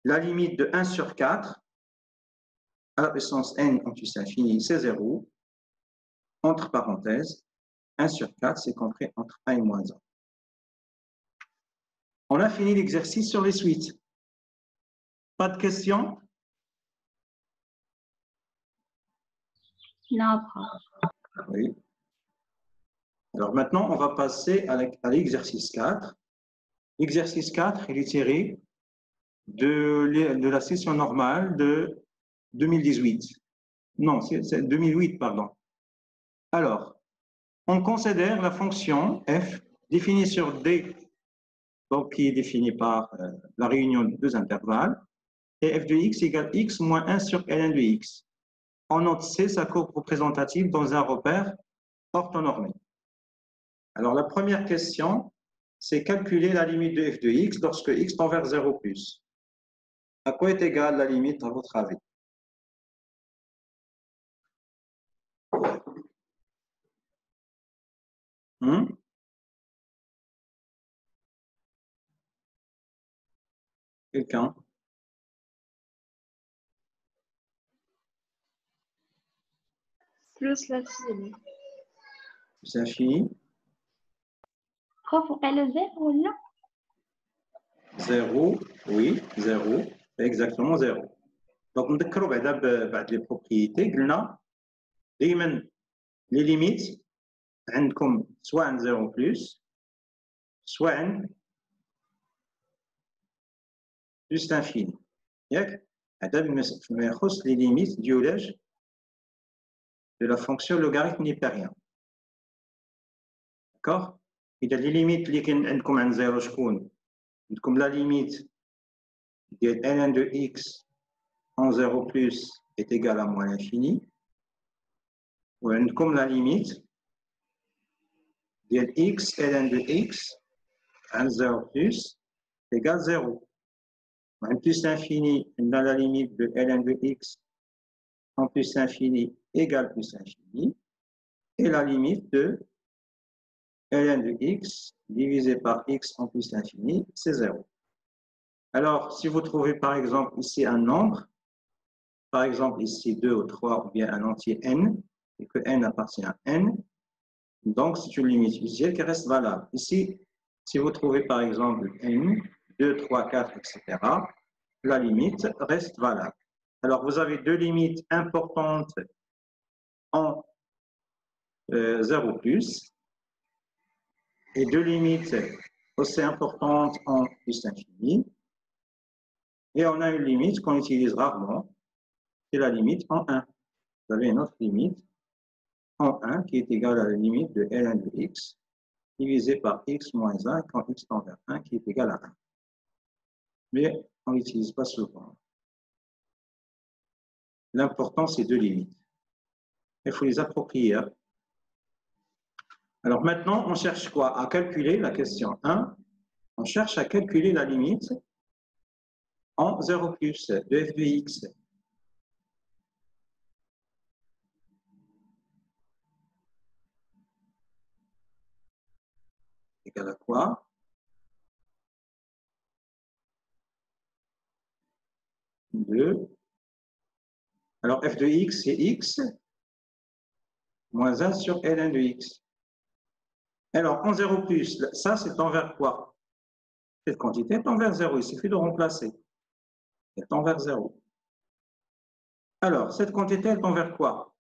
la limite de 1 sur 4, à la puissance n en plus infini, c'est 0. Entre parenthèses, 1 sur 4, c'est compris entre 1 et moins 1. On a fini l'exercice sur les suites. Pas de questions? Non, Oui. Alors maintenant, on va passer à l'exercice 4. L'exercice 4, il est tiré de la session normale de 2018. Non, c'est 2008, pardon. Alors, on considère la fonction f définie sur D, donc qui est définie par la réunion de deux intervalles, et f de x égale x moins 1 sur ln de x. On note C, sa courbe représentative dans un repère orthonormé. Alors, la première question, c'est calculer la limite de f de x lorsque x tend vers 0 plus. À quoi est égale la limite, à votre avis? Quelqu'un? Plus l'infini. Plus infini? prof, le 0, non? 0, oui, 0, c'est exactement 0. Donc, نذكروا بعد les propriétés قلنا دائما les limites عندكم soit عند 0 plus soit عند plus l'infini. ياك هذا ما يخص les limites ديولاج de la fonction logarithme népérien. D'accord? إذا les limites اللي كاين عندكم عند 0 شكون؟ عندكم la limite ديال ln de x en 0 plus est égal à moins l'infini. وعندكم la limite ديال x ln de x en 0 plus égale 0. En plus l'infini, on a la limite de ln de x en plus l'infini égale plus l'infini. Et la limite de ln de x divisé par x en plus l'infini, c'est 0. Alors, si vous trouvez par exemple ici un nombre, par exemple ici 2 ou 3 ou bien un entier n, et que n appartient à n, donc c'est une limite visuelle qui reste valable. Ici, si vous trouvez par exemple n, 2, 3, 4, etc., la limite reste valable. Alors, vous avez deux limites importantes en 0 plus et deux limites aussi importantes en plus infini. Et on a une limite qu'on utilise rarement, c'est la limite en 1. Vous avez une autre limite en 1 qui est égale à la limite de ln de x divisé par x moins 1 quand x tend vers 1 qui est égal à 1. Mais on n'utilise pas souvent. L'important, c'est deux limites. Il faut les approprier. Alors maintenant, on cherche quoi? À calculer la question 1. On cherche à calculer la limite en 0 plus de f de x. égal à quoi? Alors, f de x, c'est x moins 1 sur ln de x. Alors, en 0 plus, ça, c'est envers quoi? Cette quantité est envers 0. Il suffit de remplacer. Elle est envers 0. Alors, cette quantité est envers quoi?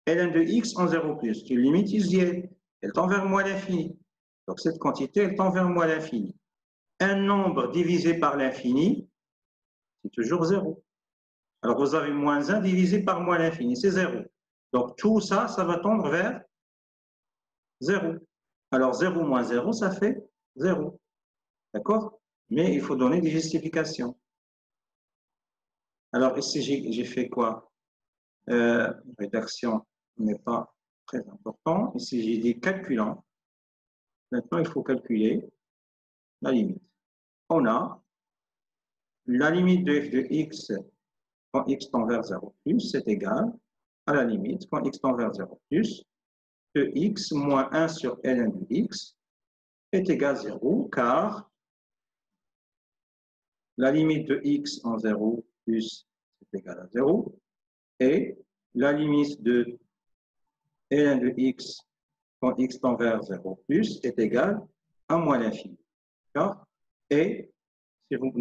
ln de x en 0 plus. Tu limites ici, elle est envers moins l'infini. Donc, cette quantité est envers moins l'infini. Un nombre divisé par l'infini, c'est toujours 0. Alors, vous avez moins 1 divisé par moins l'infini, c'est 0. Donc, tout ça, ça va tendre vers 0. Alors, 0 moins 0, ça fait 0. D'accord? Mais il faut donner des justifications. Alors, ici, j'ai fait quoi? Rédaction n'est pas très important. Ici, j'ai dit calculant. Maintenant, il faut calculer la limite. On a la limite de f de x quand x tend vers 0 plus, c'est égal à la limite quand x tend vers 0 plus de x moins 1 sur ln de x est égal à 0, car la limite de x en 0 plus c'est égal à 0 et la limite de ln de x quand x tend vers 0 plus est égal à moins l'infini. Et si vous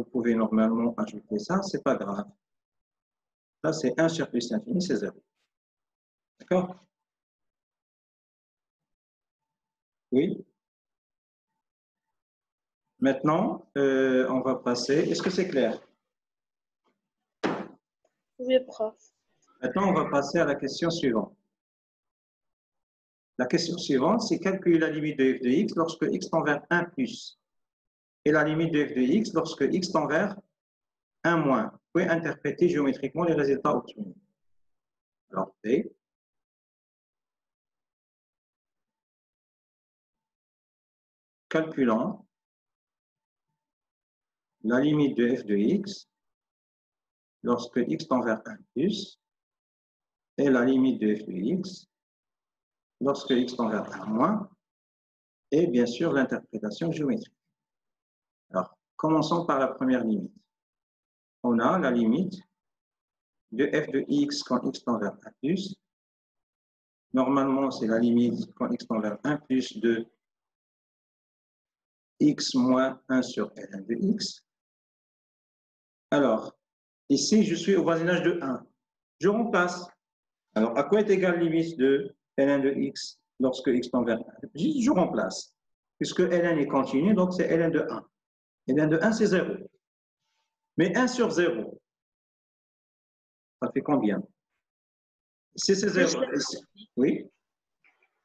pouvez normalement ajouter ça, c'est pas grave. Là, c'est 1 sur plus l'infini, c'est 0. D'accord? Oui? Maintenant, on va passer. Est-ce que c'est clair? Oui, prof. Maintenant, on va passer à la question suivante. La question suivante, c'est calculer la limite de f de x lorsque x tend vers 1 plus. Et la limite de f de x lorsque x tend vers 1 moins. Vous pouvez interpréter géométriquement les résultats obtenus. Alors, P. Calculant la limite de f de x lorsque x tend vers 1 plus et la limite de f de x lorsque x tend vers 1 moins et bien sûr l'interprétation géométrique. Alors, commençons par la première limite. On a la limite de f de x quand x tend vers 1 plus. Normalement, c'est la limite quand x tend vers 1 plus de x moins 1 sur ln de x. Alors, ici, je suis au voisinage de 1. Je remplace. Alors, à quoi est égale limite de ln de x lorsque x tend vers 1? Je remplace. Puisque ln est continu, donc c'est ln de 1. ln de 1, c'est 0. Mais 1 sur 0, ça fait combien? Si c'est 0, oui?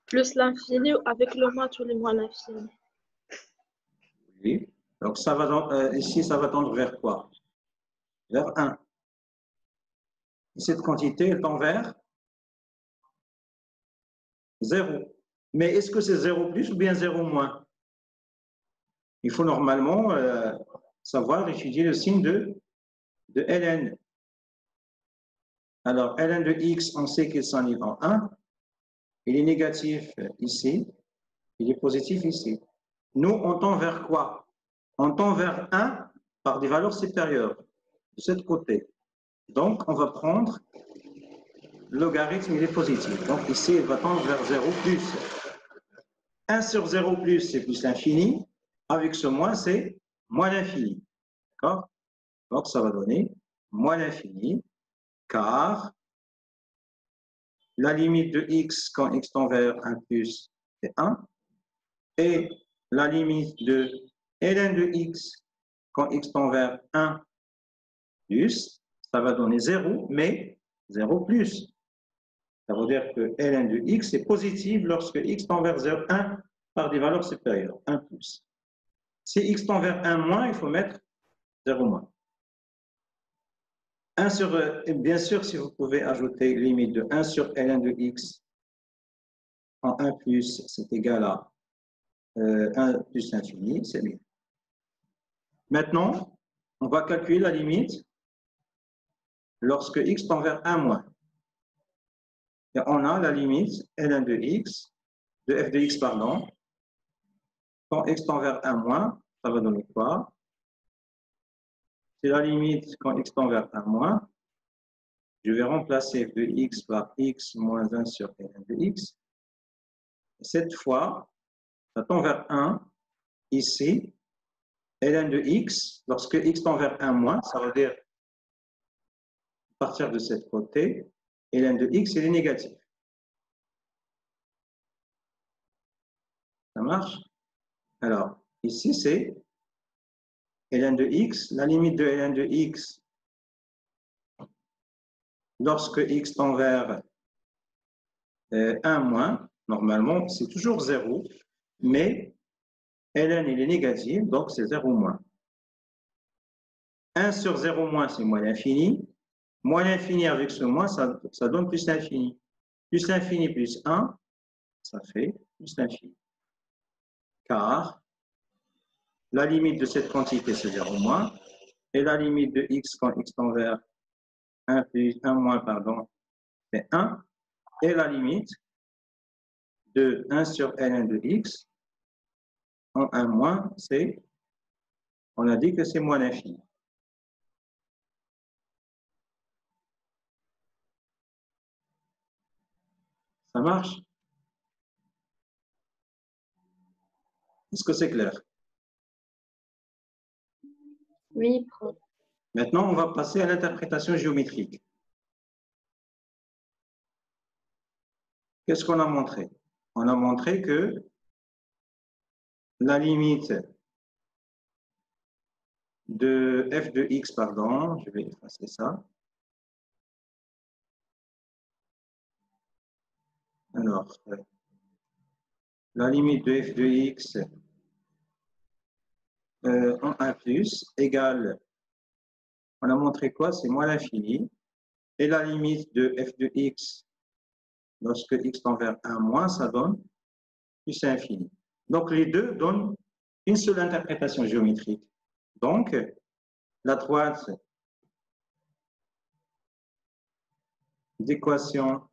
Plus l'infini avec le moins tous les moins l'infini. Oui. Donc, ça va, ici, ça va tendre vers quoi? Vers 1. Cette quantité, elle tend vers 0. Mais est-ce que c'est 0 plus ou bien 0 moins? Il faut normalement savoir étudier le signe de ln. Alors, ln de x, on sait qu'il s'enlève en 1. Il est négatif ici. Il est positif ici. Nous, on tend vers quoi? On tend vers 1 par des valeurs supérieures de ce côté. Donc, on va prendre le logarithme, il est positif. Donc, ici, il va tendre vers 0 plus. 1 sur 0 plus, c'est plus l'infini. Avec ce moins, c'est moins l'infini. D'accord? Donc, ça va donner moins l'infini, car la limite de x quand x tend vers 1 plus, c'est 1. Et la limite de ln de x quand x tend vers 1 plus, ça va donner 0, mais 0 plus. Ça veut dire que ln de x est positive lorsque x tend vers 0, 1 par des valeurs supérieures, 1 plus. Si x tend vers 1 moins, il faut mettre 0 moins. 1 sur, bien sûr, si vous pouvez ajouter limite de 1 sur ln de x en 1 plus, c'est égal à 1 plus l'infini, c'est bien. Maintenant, on va calculer la limite lorsque x tend vers 1 moins. Et on a la limite ln de x de f de x, pardon, quand x tend vers 1 moins, ça va donner quoi? C'est la limite quand x tend vers 1 moins. Je vais remplacer f de x par x moins 1 sur ln de x. Et cette fois, ça tend vers 1. Ici, ln de x, lorsque x tend vers 1 moins, ça veut dire à partir de cette côté, ln de x, il est négatif. Ça marche? Alors, ici, c'est ln de x. La limite de ln de x, lorsque x tend vers 1 moins, normalement, c'est toujours 0, mais ln, il est négatif, donc c'est 0 moins. 1 sur 0 moins, c'est moins l'infini. Moins l'infini avec ce moins, ça donne plus l'infini. Plus l'infini plus 1, ça fait plus l'infini. Car la limite de cette quantité, c'est 0 moins, et la limite de x quand x tend vers 1 plus 1 moins, pardon, c'est 1, et la limite de 1 sur ln de x en 1 moins, c'est, on a dit que c'est moins l'infini. Ça marche? Est-ce que c'est clair? Oui, prof. Maintenant, on va passer à l'interprétation géométrique. Qu'est-ce qu'on a montré? On a montré que la limite de f de x, pardon, je vais effacer ça. Alors, la limite de f de x en 1 plus égale, on a montré quoi? C'est moins l'infini. Et la limite de f de x, lorsque x tend vers 1 moins, ça donne plus l'infini. Donc, les deux donnent une seule interprétation géométrique. Donc, la droite d'équation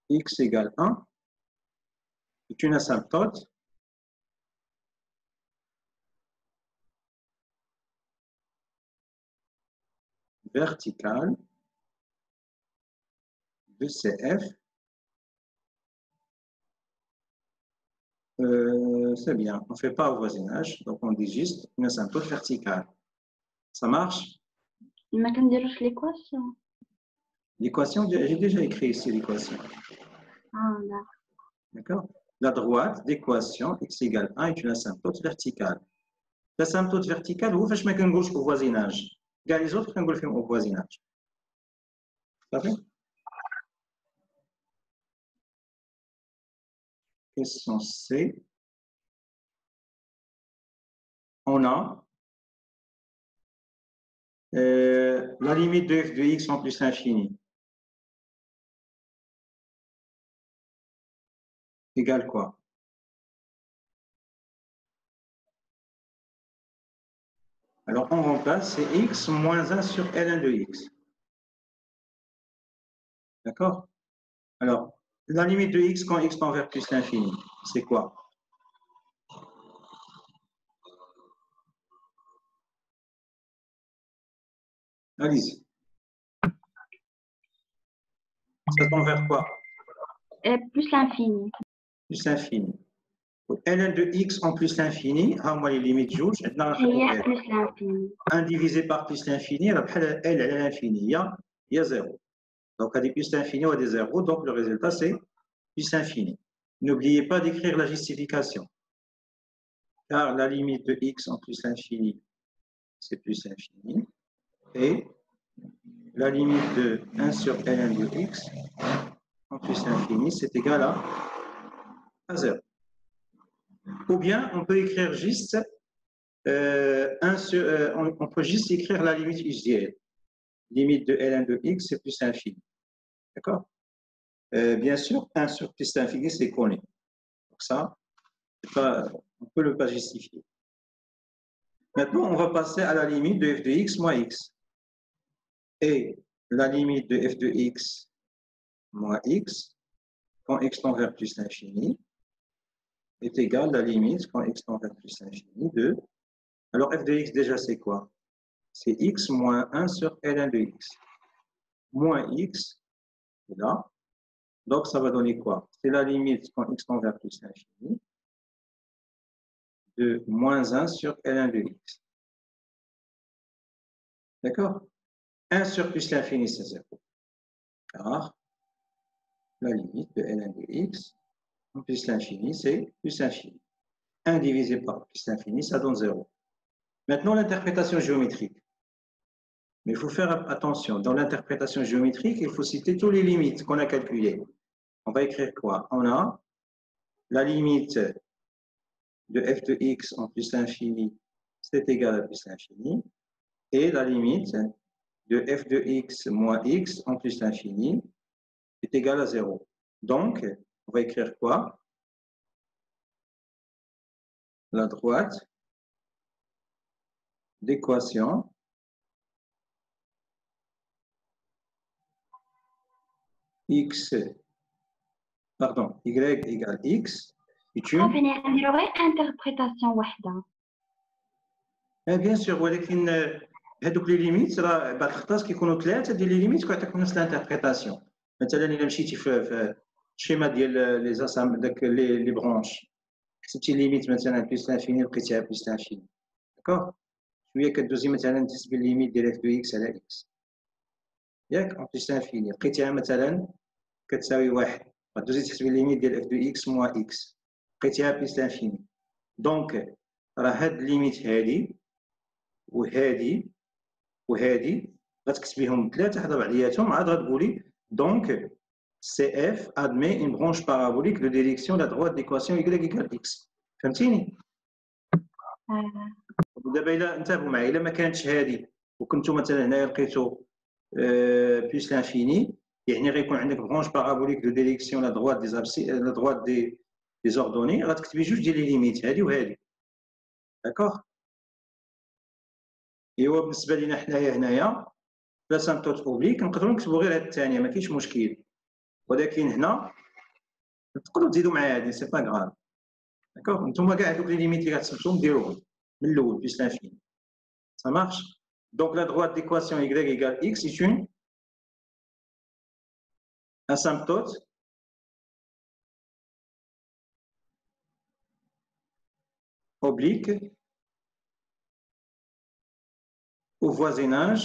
x égale 1 est une asymptote verticale de CF. C'est bien, on ne fait pas au voisinage, donc on dit juste une asymptote verticale. Ça marche? ما كنديروش l'équation. L'équation, j'ai déjà écrit ici l'équation. Ah, d'accord. D'accord? La droite d'équation x égale 1 est une asymptote verticale. L'asymptote verticale, vous faites au voisinage. Les autres, on fait au voisinage. Ça fait? Question C. On a la limite de f de x en plus l'infini. Égale quoi? Alors, on remplace, c'est x moins 1 sur ln de x. D'accord? Alors, la limite de x quand x tend vers plus l'infini, c'est quoi? Allez-y. Ça tend vers quoi? Plus l'infini. Plus l'infini. ln de x en plus l'infini, moi les limites jouent, هي plus l'infini. 1 divisé par plus l'infini, elle à l'infini, il y a 0. Donc, à des plus l'infini ou à des 0, donc le résultat c'est plus l'infini. N'oubliez pas d'écrire la justification. Car la limite de x en plus l'infini, c'est plus l'infini. Et la limite de 1 sur ln de x en plus l'infini, c'est égal à 0. Ou bien, on peut écrire juste, on peut juste écrire la limite usuelle. Limite de ln de x, c'est plus l'infini. D'accord? Bien sûr, 1 sur plus l'infini, c'est connu. Donc ça, on ne peut le pas justifier. Maintenant, on va passer à la limite de f de x moins x. Et la limite de f de x moins x quand x tend vers plus l'infini est égale à la limite quand x tend vers plus l'infini de... Alors f de x déjà c'est quoi? C'est x moins 1 sur ln de x. Moins x, c'est là. Donc ça va donner quoi? C'est la limite quand x tend vers plus l'infini de moins 1 sur ln de x. D'accord? 1 sur plus l'infini, c'est 0. Car la limite de ln de x plus l'infini, c'est plus l'infini. 1 divisé par plus l'infini, ça donne 0. Maintenant, l'interprétation géométrique. Mais il faut faire attention. Dans l'interprétation géométrique, il faut citer toutes les limites qu'on a calculées. On va écrire quoi? On a la limite de f de x en plus l'infini, c'est égal à plus l'infini. Et la limite de f de x moins x en plus l'infini est égal à 0. Donc, on va écrire quoi? La droite d'équation x, pardon, y égale x est une... يعني نديرو غير انتربريتاسيون وحده. bien sûr, ولكن هذوك لي ليميت راه بعض الخطات كيكونوا ثلاثه ديال لي ليميت كيعطيك نفس الانتربريتاسيون. مثلا الا مشيتي في الشيما ديال لي زاسام داك لي برونش حسبتي ليميت مثلا بلس لانفيني لقيتيها بلس لانفيني داكوغ شويه كدوزي مثلا تحسبي ليميت ديال اف دو اكس على اكس ياك اون بلس لانفيني لقيتيها مثلا كتساوي واحد غدوزي تحسبي ليميت ديال اف دو اكس موان اكس لقيتيها بلس لانفيني دونك راه هاد ليميت هادي وهذه غتكتبيهم ثلاثه حدا بعضياتهم عاد غتقولي دونك سي اف ادمي اون برونش بارابوليك دو ديريكسيون لا دروات ديكواسيون y ايكال اكس فهمتيني؟ ودابا الا انتبهوا معايا الا ما كانتش هذه وكنتو مثلا هنايا لقيتو بلس لانفيني يعني غيكون عندك برونش بارابوليك دو ديريكسيون لا دروات دي زابسي لا دروات دي زوردوني غتكتبي جوج ديال لي ليميت هذه وهذه داكوغ ايوا بالنسبه لينا حنايا هنايا لا سامبتوت اوبليك نقدروا نكتبوا غير هاد الثانيه ما كاينش مشكل ولكن هنا تقدروا تزيدوا مع هادي سي با غراف داكوغ نتوما كاع هذوك لي ليميت اللي غتسمتهم ديروهم من الاول بلس لانفيني ça marche donc la droite d'équation y égale x est une asymptote oblique au voisinage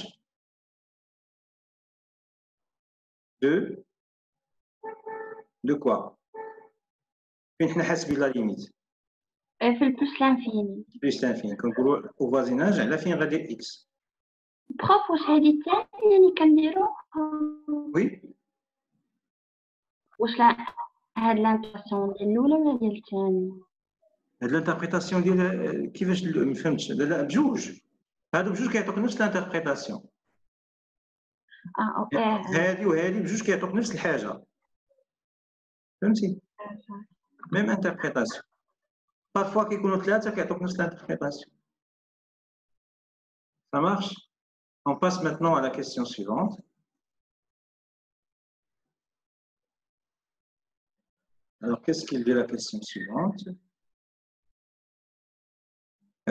de quoi فين حنا حاسبين لا ليميت في البلس لانفيني. بلس لانفيني كنقولوا au voisinage على فين غادي اكس بروف واش هادي الثانيه اللي كنديرو وي واش هاد لانتربريتاسيون ديال الاولى ولا ديال الثانيه؟ هاد الانتربريتاسيون ديال كيفاش ما فهمتش لا بجوج هادو بجوج كيعطوك نفس الانتربريتاسيون اوكي هادي وهادي بجوج كيعطوك نفس الحاجه فهمتي ميم انتربريتاسيون بارفوا كيكونوا ثلاثه كيعطوك نفس الانتربريتاسيون ça marche on passe maintenant à la question suivante alors qu'est-ce qu'il dit la question suivante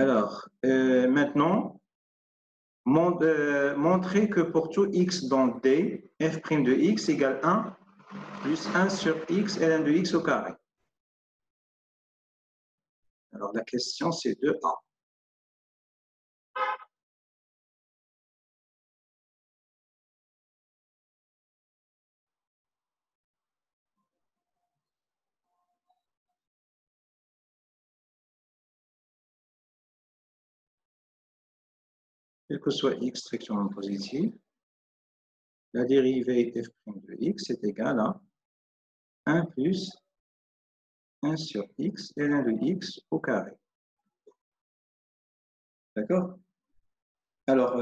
alors maintenant montrer que pour tout x dans D, f' de x égale 1 plus 1 sur x ln de x au carré. Alors la question c'est 2a. Quel que soit x strictement positif, la dérivée f' de x est égale à 1 plus 1 sur x ln de x au carré. D'accord? Alors,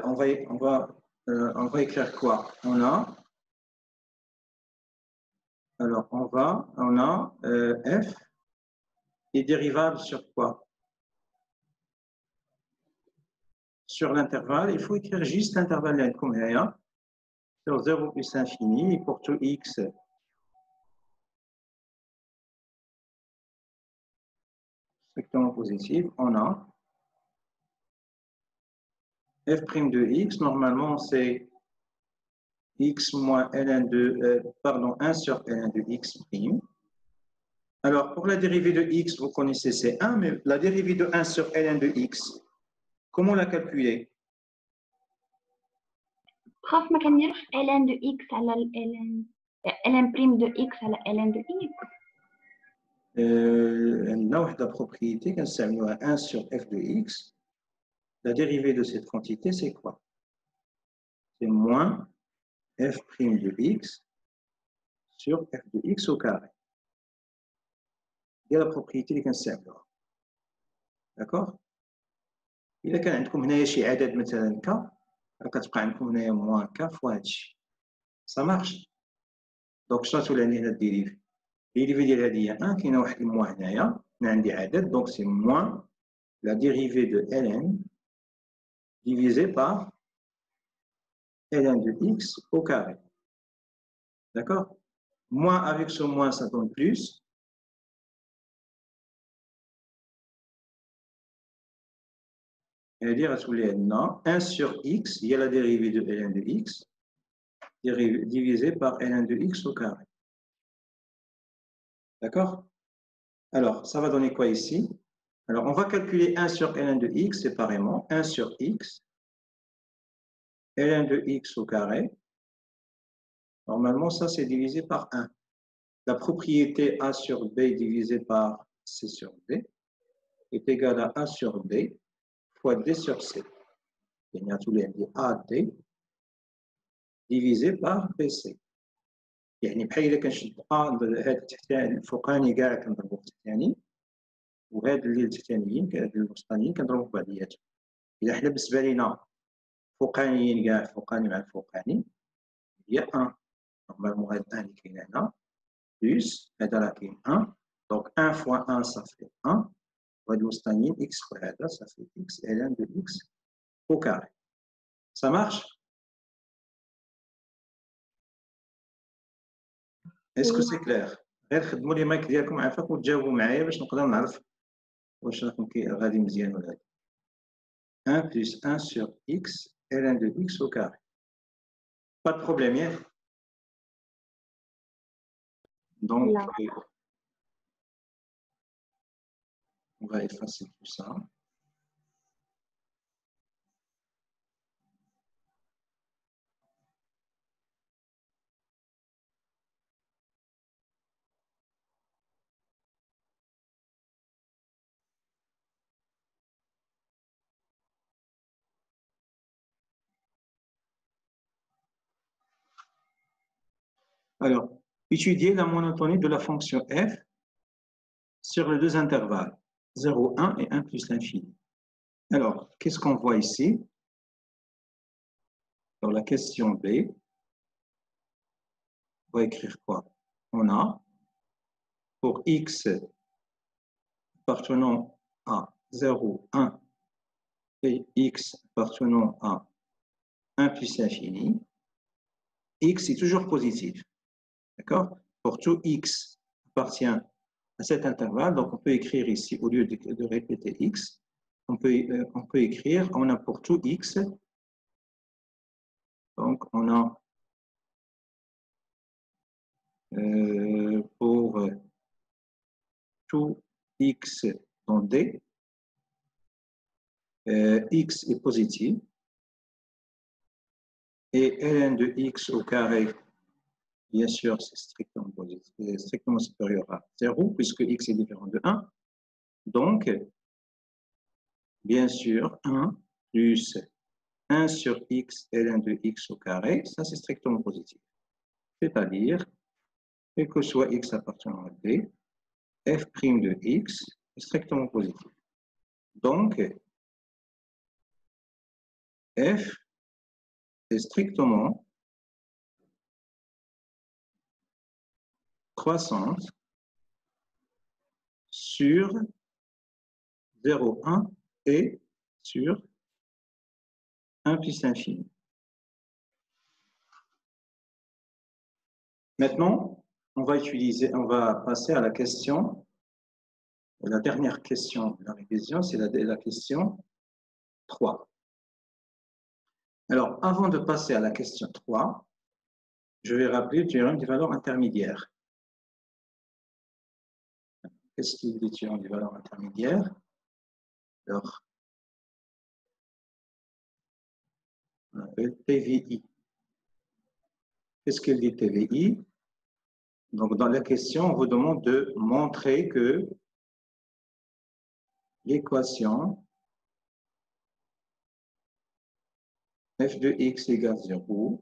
on va écrire quoi? On a f est dérivable sur quoi? Sur l'intervalle, il faut écrire juste l'intervalle comme là. sur 0 plus l'infini, et pour tout x strictement positif, on a f' de x, normalement c'est x moins ln de, pardon, 1 sur ln de x prime. Alors, pour la dérivée de x, vous connaissez c'est 1, mais la dérivée de 1 sur ln de x, comment la calculer? prof ما كنديروش ln de x على ln prime de x على ln de x. عندنا واحد la propriété كنستعملوها 1 sur f de x. La dérivée de cette quantité, c'est quoi? C'est moins f' de x sur f de x au carré. هي la propriété اللي كنستعملوها. D'accord? إذا كان عندكم هنايا شي عدد مثلا k, كتبقى عندكم هنايا موان k فوا هادشي. Ça marche. دونك شنو تولي هنا الديريفي؟ الديريفي ديال هادي هي 1, كاينه واحد الموان هنايا، أنا عندي عدد، دونك سي موان la dérivée de ln divisé par ln de x au carré. D'accord? Moins avec ce moins, ça donne plus. C'est-à-dire, 1 sur x, il y a la dérivée de ln de x, divisé par ln de x au carré. D'accord? Alors, ça va donner quoi ici? Alors, on va calculer 1 sur ln de x séparément. 1 sur x, ln de x au carré. Normalement, ça, c'est divisé par 1. La propriété a sur b divisé par c sur d est égale à a sur b fois d sur c. Il y a tous les AD divisé par BC. يعني بحال إلا كنشد هذا التحتاني الفوقاني كاع كنضربو في التحتاني، وهاد اللي التحتانيين هاد الوسطانيين كنضربو في بعضياتهم. إلا حنا بالنسبة لينا فوقانيين كاع الفوقاني مع الفوقاني هي 1. نورمالمون هاد 1 اللي كاين هنا بلس هذا راه كاين 1، دونك 1 فوا 1 صافي 1، وهاد الوسطانيين x فوا هذا صافي x ln de x au carré. Ça marche? Est-ce que c'est clair؟ غير خدموا لي مايك ديالكم عافاك وتجاوبوا معايا باش نقدر نعرف واش راكم غادي مزيان ولا لا. 1 plus 1 sur x ln de x au carré. Pas de problème, hein? Donc, on va effacer tout ça. Alors, étudier la monotonie de la fonction f sur les deux intervalles, 0, 1 et 1 plus l'infini. Alors, qu'est-ce qu'on voit ici? Dans la question B, on va écrire quoi? On a, pour x appartenant à 0, 1 et x appartenant à 1 plus l'infini, x est toujours positif. D'accord? Pour tout x appartient à cet intervalle, donc on peut écrire ici, au lieu de répéter x, on peut écrire, on a pour tout x, donc on a pour tout x dans D, x est positif, et ln de x au carré, bien sûr, c'est strictement supérieur à 0, puisque x est différent de 1. Donc, bien sûr, 1 plus 1 sur x ln de x au carré, ça c'est strictement positif. C'est-à-dire, quel que soit x appartenant à D, f' de x est strictement positif. Donc, f est strictement croissante sur 0, 1 et sur 1 plus l'infini. Maintenant, on va passer à la question, la dernière question de la révision, c'est la question 3. Alors, avant de passer à la question 3, je vais rappeler le théorème des valeurs intermédiaires. Qu'est-ce qu'il dit, le théorème des valeurs intermédiaires? Alors, on appelle TVI. Qu'est-ce qu'il dit TVI? Donc, dans la question, on vous demande de montrer que l'équation f de x égale 0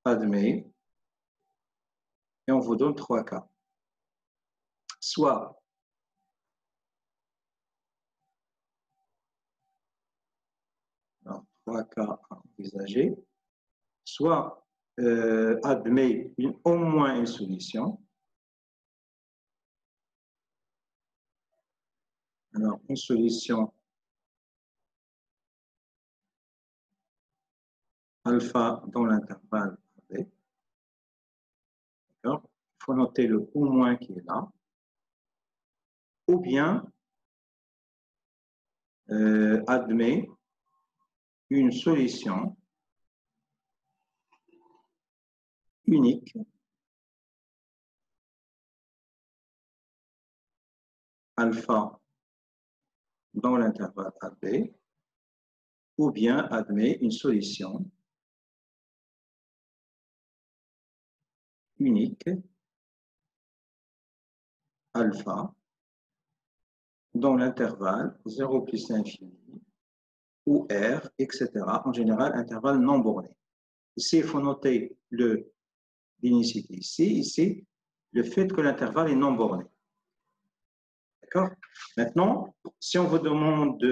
admet, et on vous donne 3 cas. Soit alors, 3 cas envisagés, soit admet au moins une solution. Alors, une solution alpha dans l'intervalle AB. D'accord? Il faut noter le au moins qui est là. Ou bien admet une solution unique alpha dans l'intervalle AB, ou bien admet une solution unique alpha dans l'intervalle 0 plus l'infini ou R, etc. En général, intervalle non borné. Ici, il faut noter l'unicité ici, le fait que l'intervalle est non borné. D'accord? Maintenant, si on vous demande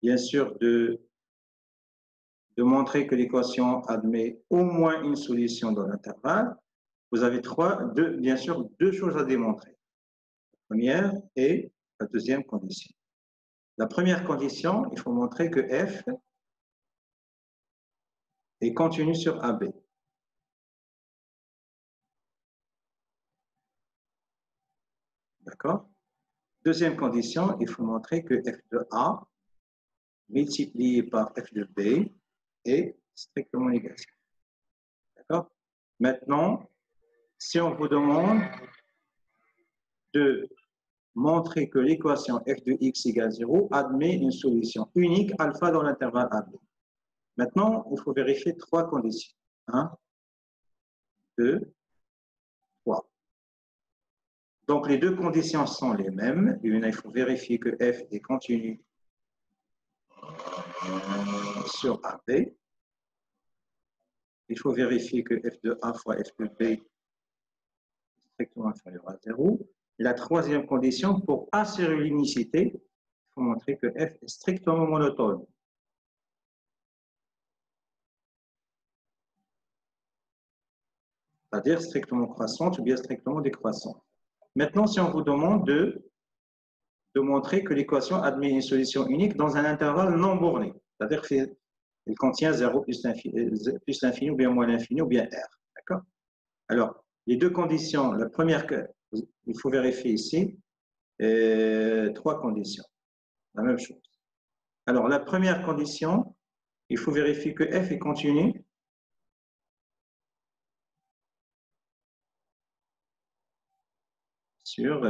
bien sûr, de montrer que l'équation admet au moins une solution dans l'intervalle, vous avez bien sûr, deux choses à démontrer. La première et la deuxième condition. La première condition, il faut montrer que f est continu sur AB. D'accord? Deuxième condition, il faut montrer que f de A multiplié par f de B est strictement négatif. D'accord? Maintenant, si on vous demande de montrer que l'équation f de x égale 0 admet une solution unique alpha dans l'intervalle AB. Maintenant, il faut vérifier 3 conditions. 1, 2, 3. Donc, les deux conditions sont les mêmes. Il faut vérifier que f est continu sur AB. Il faut vérifier que f de A fois f de B est strictement inférieur à 0. Et la troisième condition, pour assurer l'unicité, il faut montrer que f est strictement monotone. C'est-à-dire strictement croissante ou bien strictement décroissante. Maintenant, si on vous demande de montrer que l'équation admet une solution unique dans un intervalle non borné, c'est-à-dire qu'elle contient 0 plus l'infini ou bien moins l'infini ou bien R. D'accord? Alors, les deux conditions, la première, il faut vérifier ici, 3 conditions. La même chose. Alors, la première condition, il faut vérifier que f est continu sur...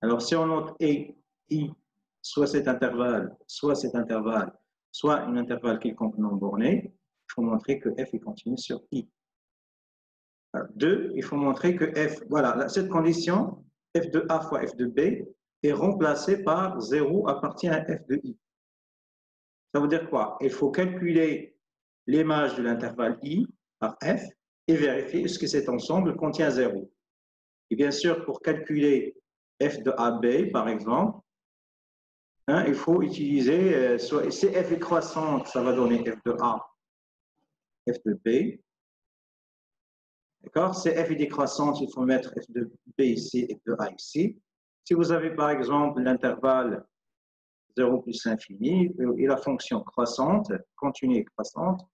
alors, si on note E, I, soit cet intervalle, soit un intervalle quelconque non borné, il faut montrer que f est continu sur I. Alors, 2, il faut montrer que f, voilà, cette condition, f de A fois f de B, est remplacée par 0 appartient à f de I. Ça veut dire quoi? Il faut calculer l'image de l'intervalle I par f et vérifier est-ce que cet ensemble contient 0. Et bien sûr, pour calculer f de AB, par exemple, hein, il faut utiliser, si f est croissante, ça va donner f de A, f de B. D'accord? Si f est décroissante, il faut mettre f de B ici, f de A ici. Si vous avez par exemple l'intervalle 0 plus l'infini et la fonction croissante, continue et croissante,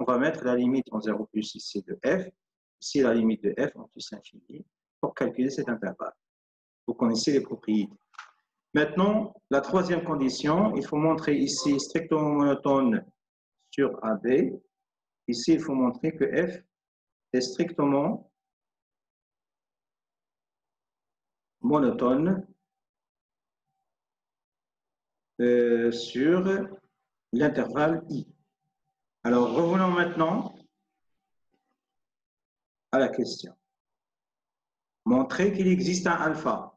on va mettre la limite en 0 plus ici de f, ici la limite de f en plus infini, pour calculer cet intervalle. Vous connaissez les propriétés. Maintenant, la troisième condition, il faut montrer ici strictement monotone sur AB. Ici, il faut montrer que f est strictement monotone sur l'intervalle I. Alors, revenons maintenant à la question. Montrer qu'il existe un alpha,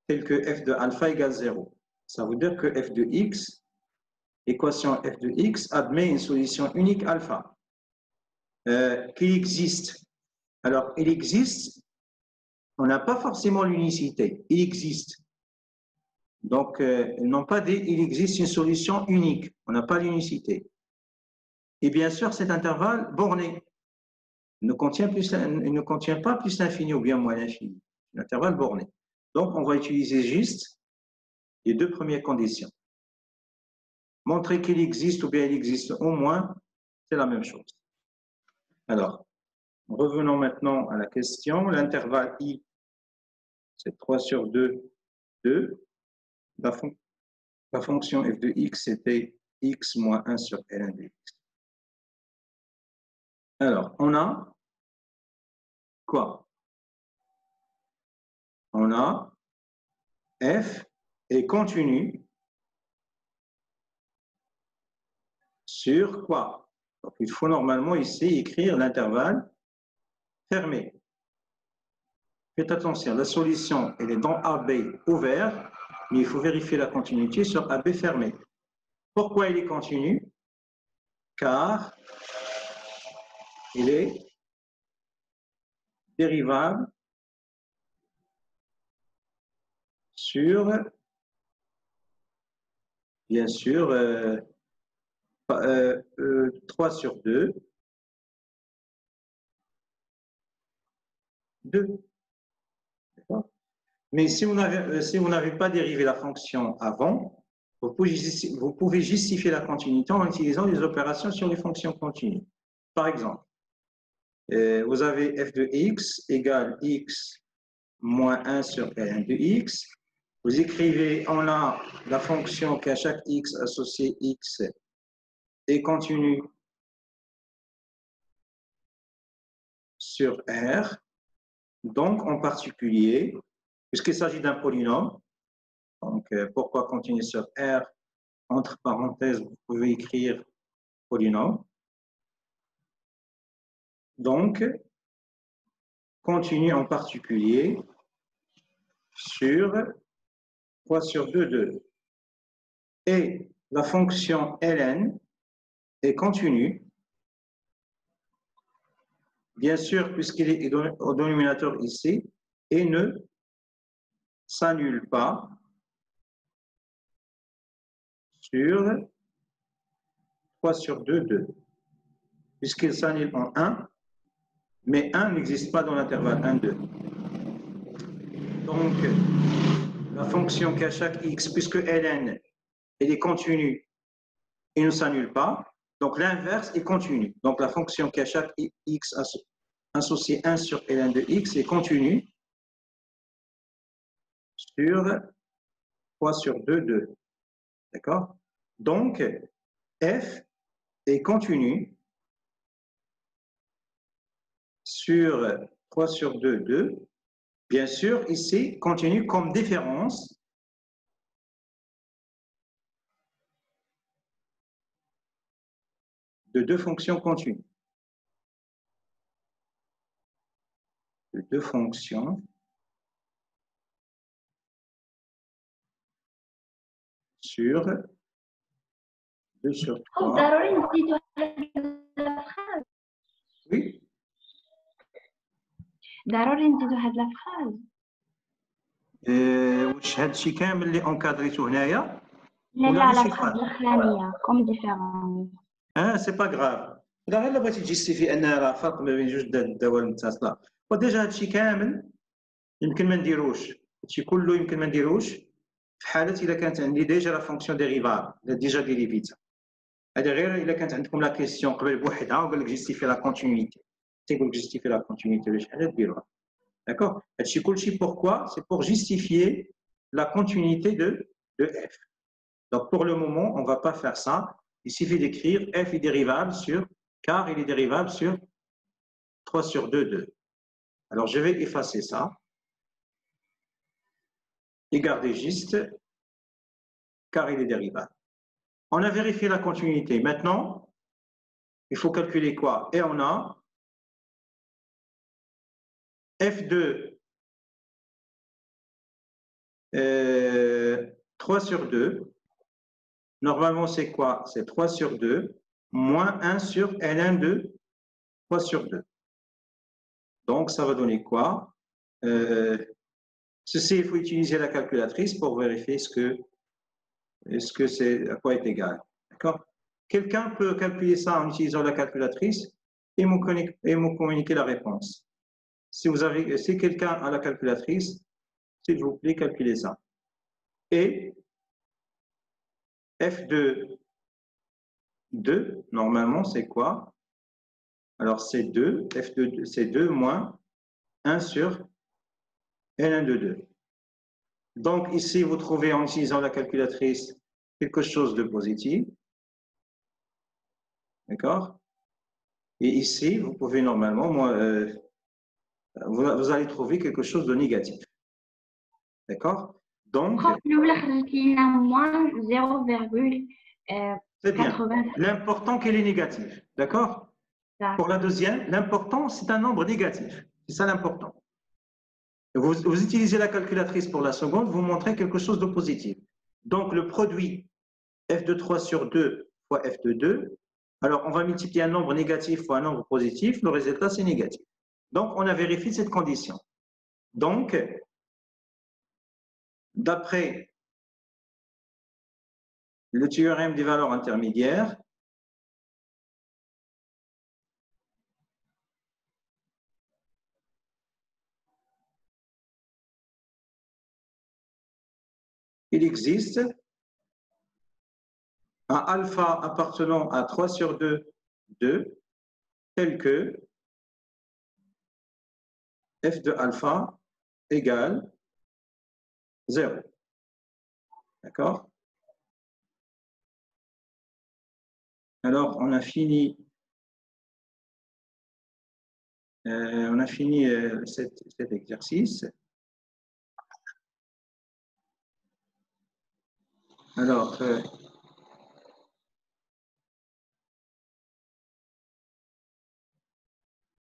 tel que f de alpha égale 0. Ça veut dire que f de x, l'équation f de x, admet une solution unique alpha. Qu'il existe. Alors, il existe, on n'a pas forcément l'unicité, il existe. Donc, non pas dit il existe une solution unique, on n'a pas l'unicité. Et bien sûr, cet intervalle borné ne contient pas plus l'infini ou bien moins l'infini. L'intervalle borné. Donc, on va utiliser juste les deux premières conditions. Montrer qu'il existe ou bien il existe au moins, c'est la même chose. Alors, revenons maintenant à la question. L'intervalle I, c'est 3 sur 2, 2. La fonction f de x, c'était x moins 1 sur ln de x. Alors, on a quoi? On a f est continu sur quoi? Donc, il faut normalement ici écrire l'intervalle fermé. Faites attention, la solution, elle est dans AB ouvert, mais il faut vérifier la continuité sur AB fermé. Pourquoi il est continu? Car il est dérivable sur, bien sûr, 3 sur 2, 2. Mais si vous n'avez pas dérivé la fonction avant, vous pouvez justifier la continuité en utilisant les opérations sur les fonctions continues. Par exemple, vous avez f de x égale x moins 1 sur ln de x. Vous écrivez en A la fonction qu'à chaque x associé x est continue sur R. Donc, en particulier, puisqu'il s'agit d'un polynôme, donc pourquoi continuer sur R? Entre parenthèses, vous pouvez écrire polynôme. Donc, continue en particulier sur 3 sur 2, 2. Et la fonction ln est continue, bien sûr, puisqu'il est au dénominateur ici, et ne s'annule pas sur 3 sur 2, 2. Puisqu'il s'annule en 1, mais 1 n'existe pas dans l'intervalle 1, 2. Donc, la fonction qu'à chaque x, puisque ln, elle est continue et ne s'annule pas, donc l'inverse est continu. Donc, la fonction qu'à chaque x associé 1 sur ln de x est continue sur 3 sur 2, 2. D'accord? Donc, f est continu sur 3 sur 2, 2. Bien sûr, ici, continu comme différence de deux fonctions continues. De deux fonctions sur 2 sur 3. Oui. ضروري نزيدو هاد لا فراز. واش هادشي كامل اللي انكادريتو هنايا؟ لا لا لا فراز الاخرانيه كوم ديفيرون. سي با غراف. الا غير بغيتي تجيستيفي ان راه فرق ما بين جوج الدوال متصله، وديجا هادشي كامل يمكن ما نديروش، هادشي كله يمكن ما نديروش في حاله اذا كانت عندي ديجا لا فونكسيون ديريفال ديجا ديريفيتها. Il a quand la question, justifier la continuité. C'est pour justifier la continuité. D'accord? Pourquoi? C'est pour justifier la continuité de f. Donc, pour le moment, on ne va pas faire ça. Il suffit d'écrire f est dérivable sur, car il est dérivable sur 3 sur 2, 2. Alors, je vais effacer ça et garder juste, car il est dérivable. On a vérifié la continuité. Maintenant, il faut calculer quoi? Et on a f2 3 sur 2. Normalement, c'est quoi? C'est 3 sur 2 moins 1 sur ln de 3 sur 2. Donc, ça va donner quoi? Ceci, il faut utiliser la calculatrice pour vérifier est-ce que c'est à quoi est égal. D'accord? Quelqu'un peut calculer ça en utilisant la calculatrice et me communiquer la réponse. Si quelqu'un a la calculatrice, s'il vous plaît, calculez ça. Et f de 2, normalement, c'est quoi? Alors, c'est 2, f de 2, c'est 2 moins 1 sur ln de 2. Donc, ici, vous trouvez en utilisant la calculatrice quelque chose de positif. D'accord? Et ici, vous pouvez normalement, vous allez trouver quelque chose de négatif. D'accord? Donc, moins 0,80. c'est bien. L'important qu'elle est négative. D'accord? Pour la deuxième, l'important, c'est un nombre négatif. C'est ça l'important. Vous utilisez la calculatrice pour la seconde, vous montrez quelque chose de positif. Donc, le produit f de 3 sur 2 fois f de 2, alors on va multiplier un nombre négatif fois un nombre positif, le résultat c'est négatif. Donc, on a vérifié cette condition. Donc, d'après le théorème des valeurs intermédiaires, il existe un alpha appartenant à 3 sur 2, 2, tel que f de alpha égale 0. D'accord? Alors, on a fini cet exercice. Alors,